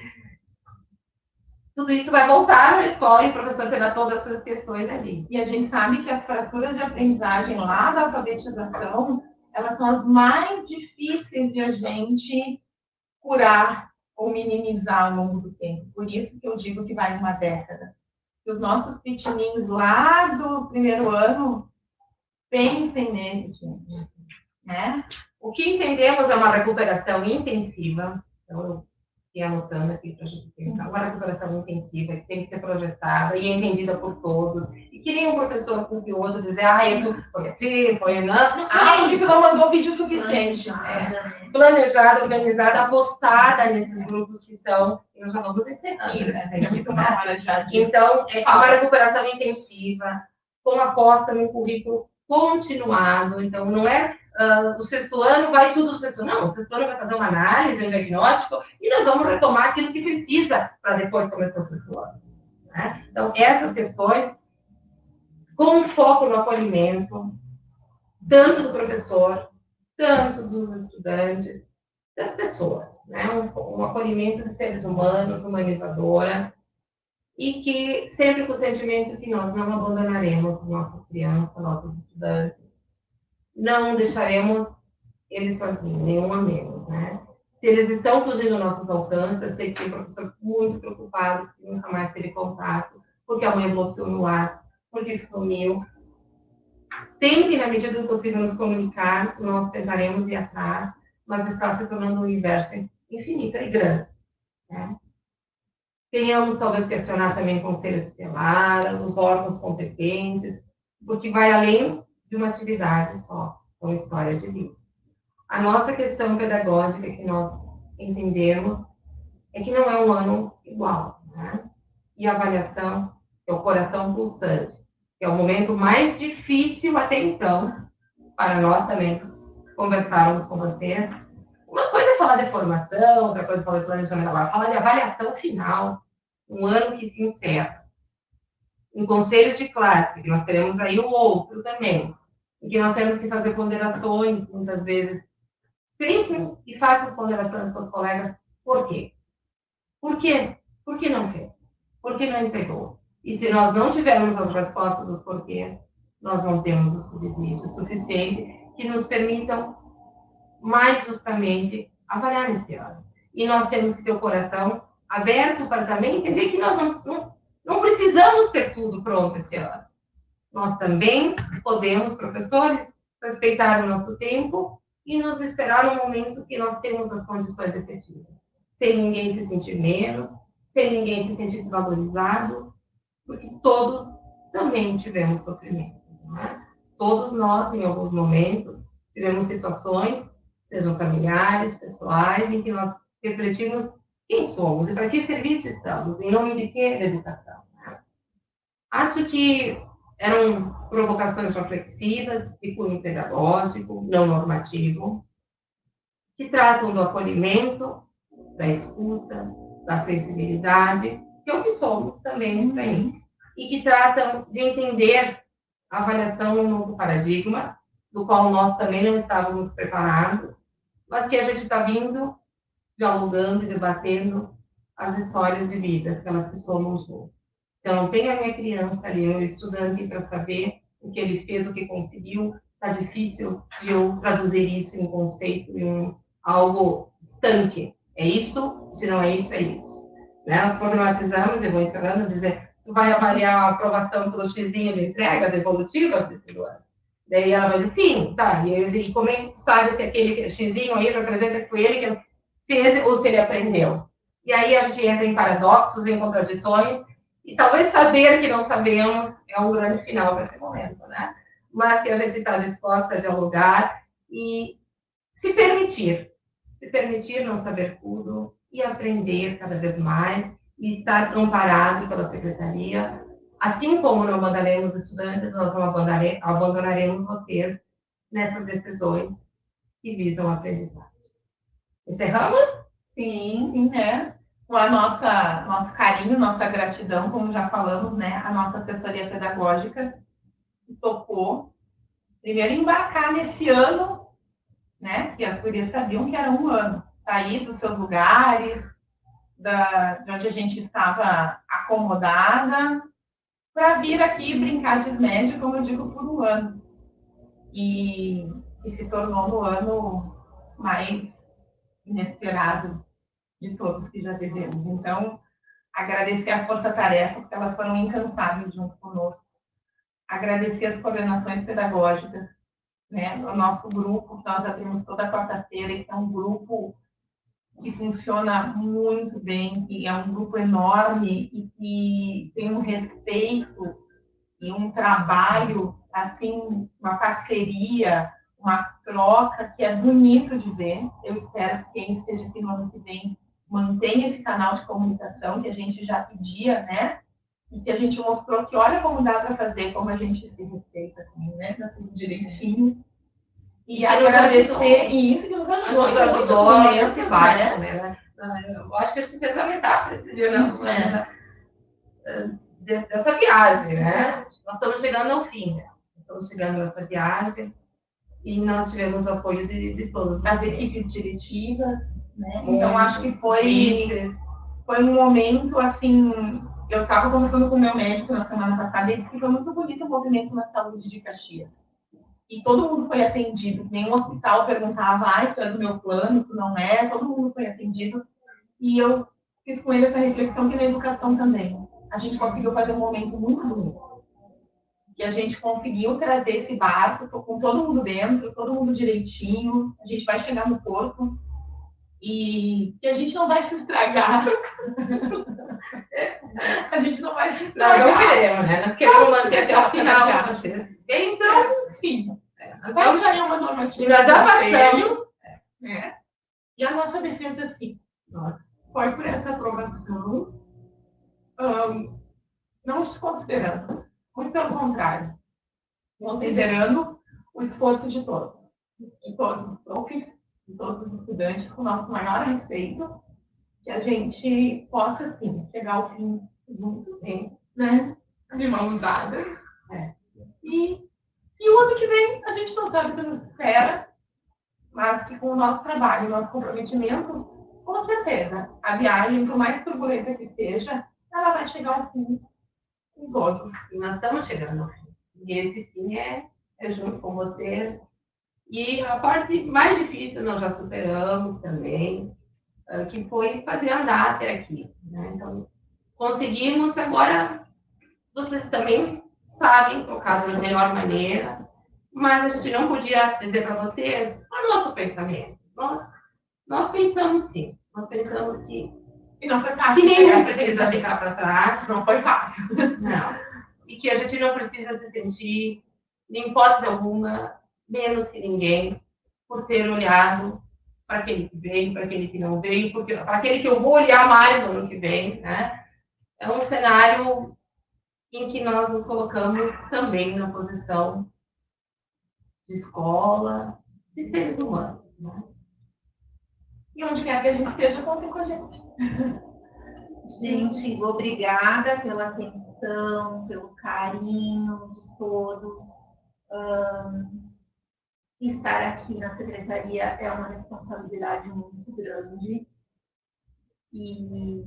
tudo isso vai voltar à escola e o professor terá todas essas questões ali. E a gente sabe que as fraturas de aprendizagem lá da alfabetização, elas são as mais difíceis de a gente curar ou minimizar ao longo do tempo. Por isso que eu digo que vai uma década. Que os nossos pitininhos lá do primeiro ano, pensem neles, gente. né? O que entendemos é uma recuperação intensiva, então eu fiquei anotando aqui para a gente pensar, uma recuperação intensiva que tem que ser projetada e entendida por todos, e que nem um professor culpe o outro dizer, foi assim, foi não, porque tu não mandou vídeo suficiente. Planejada, organizada, apostada nesses grupos que estão, eu já vamos encerrando nesse sentido, né? Então, é uma recuperação intensiva, com aposta num currículo continuado, então não é o sexto ano vai tudo no sexto ano. Não, o sexto ano vai fazer uma análise, um diagnóstico, e nós vamos retomar aquilo que precisa para depois começar o sexto ano. Né? Então, essas questões, com um foco no acolhimento, tanto do professor, tanto dos estudantes, das pessoas. Né? Um acolhimento de seres humanos, humanizadora, e que sempre com o sentimento que nós não abandonaremos as nossas crianças, nossos estudantes, não deixaremos eles sozinhos, nenhum a menos, né? Se eles estão fugindo dos nossos alcances, eu sei que tem professor muito preocupado, que nunca mais teve contato, porque a mãe bloqueou no WhatsApp, porque sumiu. Tentem, na medida do possível, nos comunicar, nós tentaremos ir atrás, mas está se tornando um universo infinito e grande, né? Tenhamos, talvez, questionar também o conselho tutelar, os órgãos competentes, porque vai além de uma atividade só, com história de vida. A nossa questão pedagógica que nós entendemos é que não é um ano igual, né? E a avaliação é o coração pulsante, que é o momento mais difícil até então, para nós também conversarmos com vocês. Uma coisa é falar de formação, outra coisa é falar de planejamento, agora falar de avaliação final, um ano que se encerra. Em conselhos de classe, que nós teremos aí o outro também, em que nós temos que fazer ponderações, muitas vezes. Pensem e façam as ponderações com os colegas. Por quê? Por quê? Por que não fez? Por que não entregou? E se nós não tivermos as respostas dos porquês, nós não temos o subsídio suficiente que nos permitam mais justamente avaliar esse ano. E nós temos que ter o coração aberto para também entender que nós não precisamos ter tudo pronto esse ano. Nós também podemos, professores, respeitar o nosso tempo e nos esperar no momento que nós temos as condições efetivas. Sem ninguém se sentir menos, sem ninguém se sentir desvalorizado, porque todos também tivemos sofrimentos, né? Todos nós, em alguns momentos, tivemos situações, sejam familiares, pessoais, em que nós refletimos quem somos e para que serviço estamos, em nome de que da educação. Né? Acho que eram provocações reflexivas, de cunho pedagógico, não normativo, que tratam do acolhimento, da escuta, da sensibilidade, que é o que somos também isso aí, e que tratam de entender a avaliação no novo paradigma, do qual nós também não estávamos preparados, mas que a gente está vindo dialogando e debatendo as histórias de vidas que elas se somam junto. Se eu não tenho a minha criança ali, meu estudante, para saber o que ele fez, o que conseguiu, está difícil de eu traduzir isso em um conceito, em algo estanque. É isso? Se não é isso, é isso. Né? Nós problematizamos, eu vou encerrando, dizer, tu vai avaliar a aprovação pelo xizinho de entrega devolutiva desse ano? Daí ela vai dizer, sim, tá. E eu digo, como é que tu sabe se aquele xizinho aí representa que foi ele que fez ou se ele aprendeu? E aí a gente entra em paradoxos, em contradições, e talvez saber que não sabemos é um grande final para esse momento, né? Mas que a gente está disposta a dialogar e se permitir não saber tudo e aprender cada vez mais e estar amparado pela secretaria. Assim como não abandonaremos estudantes, nós não abandonaremos vocês nessas decisões que visam a aprendizagem. Encerramos? Sim, né? Com a nosso carinho, nossa gratidão, como já falamos, né? A nossa assessoria pedagógica que topou primeiro embarcar nesse ano, né? Que as gurias sabiam que era um ano. Sair dos seus lugares, de onde a gente estava acomodada, para vir aqui brincar de médio, como eu digo, por um ano. E se tornou no ano mais inesperado de todos que já vivemos. Então, agradecer a força-tarefa, porque elas foram incansáveis junto conosco. Agradecer as coordenações pedagógicas, né? O nosso grupo, que nós abrimos toda quarta-feira, que é um grupo que funciona muito bem, que é um grupo enorme e que tem um respeito e um trabalho, assim, uma parceria, uma troca que é bonito de ver. Eu espero que quem esteja aqui no ano que vem mantenha esse canal de comunicação que a gente já pedia, né? E que a gente mostrou que olha como dá para fazer, como a gente se respeita, assim, né? Tá tudo direitinho. E agradecer isso que nos ajudou nesse barco, né? Eu acho que a gente fez a metáfora esse dia dessa viagem, né? Nós estamos chegando ao fim, né? Estamos chegando nessa viagem e nós tivemos o apoio de todos. As equipes diretivas, né? Então, acho que foi um momento, assim, eu estava conversando com o meu médico na semana passada e ele disse que foi muito bonito o movimento na saúde de Caxias. E todo mundo foi atendido. Nenhum hospital perguntava, ai, tu é do meu plano, tu não é. Todo mundo foi atendido. E eu fiz com ele essa reflexão que na educação também. A gente conseguiu fazer um momento muito bonito. E a gente conseguiu trazer esse barco com todo mundo dentro, todo mundo direitinho. A gente vai chegar no porto e a gente não vai se estragar. A gente não vai se estragar. Nós não queremos, né? Nós queremos manter até o final. Então, enfim, vai sair uma normativa. E nós já passamos. Né? E a nossa defesa, sim, foi por essa aprovação, não desconsiderando, muito pelo contrário, considerando o esforço de todos os profs, de todos os estudantes, com o nosso maior respeito, que a gente possa, sim, chegar ao fim juntos, sim, né? De mãos dadas. E o ano que vem, a gente não sabe o que nos espera, mas que com o nosso trabalho, o nosso comprometimento, com certeza, a viagem, por mais turbulenta que seja, ela vai chegar ao fim com todos. E nós estamos chegando ao fim. E esse fim é junto com você. E a parte mais difícil nós já superamos também, que foi fazer andar até aqui. Né? Então, conseguimos, agora vocês também sabem tocar da melhor maneira, mas a gente não podia dizer para vocês o nosso pensamento. Nós pensamos sim, nós pensamos que não foi fácil, que nenhum precisa ficar para trás. Não foi fácil. Não. E que a gente não precisa se sentir, em hipótese alguma, menos que ninguém, por ter olhado para aquele que veio, para aquele que não veio, para aquele que eu vou olhar mais no ano que vem. Né? É um cenário em que nós nos colocamos também na posição de escola, de seres humanos. Né? E onde quer que a gente esteja, contem com a gente. Gente, obrigada pela atenção, pelo carinho de todos. Estar aqui na secretaria é uma responsabilidade muito grande. E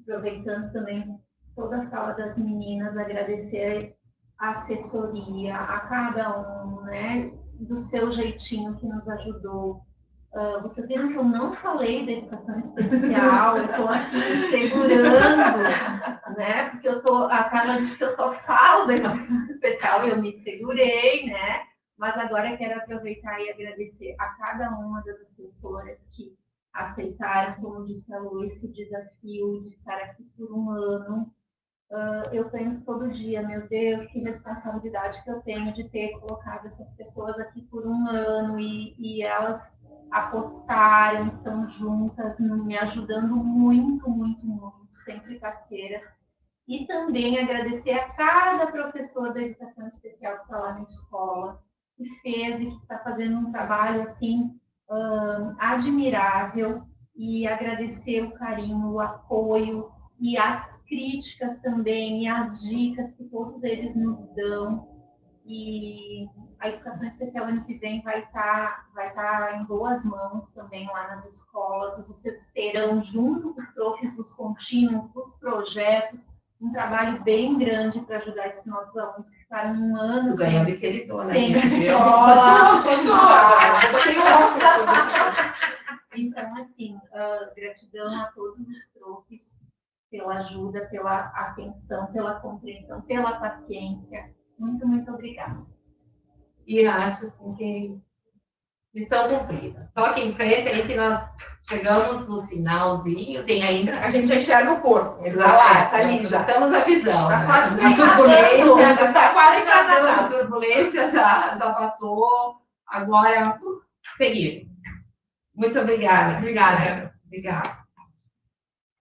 aproveitando também toda a fala das meninas, agradecer a assessoria, a cada um, né, do seu jeitinho que nos ajudou. Vocês viram que eu não falei da educação especial, eu estou aqui me segurando, né? Porque a Carla disse que eu só falo da educação especial e eu me segurei, né? Mas agora eu quero aproveitar e agradecer a cada uma das assessoras que aceitaram, como disse a Lu, esse desafio de estar aqui por um ano. Eu penso todo dia, meu Deus, que responsabilidade que eu tenho de ter colocado essas pessoas aqui por um ano e elas apostaram, estão juntas, me ajudando muito, muito, muito, sempre parceiras. E também agradecer a cada professor da educação especial que está lá na escola, que fez e que está fazendo um trabalho assim admirável, e agradecer o carinho, o apoio e as críticas também, e as dicas que todos eles nos dão. E a educação especial ano que vem vai estar em boas mãos também lá nas escolas. Vocês terão, junto com os profs dos contínuos, dos projetos, um trabalho bem grande para ajudar esses nossos alunos que ficaram um ano sem escola. Então, assim, gratidão a todos os profs pela ajuda, pela atenção, pela compreensão, pela paciência. Muito, muito obrigada. e acho assim que missão cumprida. Toque em frente aí que nós chegamos no finalzinho, tem ainda. A gente enxerga o corpo. Ele tá lá, tá ali já. Estamos a visão. Tá né? quase A turbulência, Tá quase a turbulência já passou. Agora seguimos. Muito obrigada. Obrigada. Obrigada.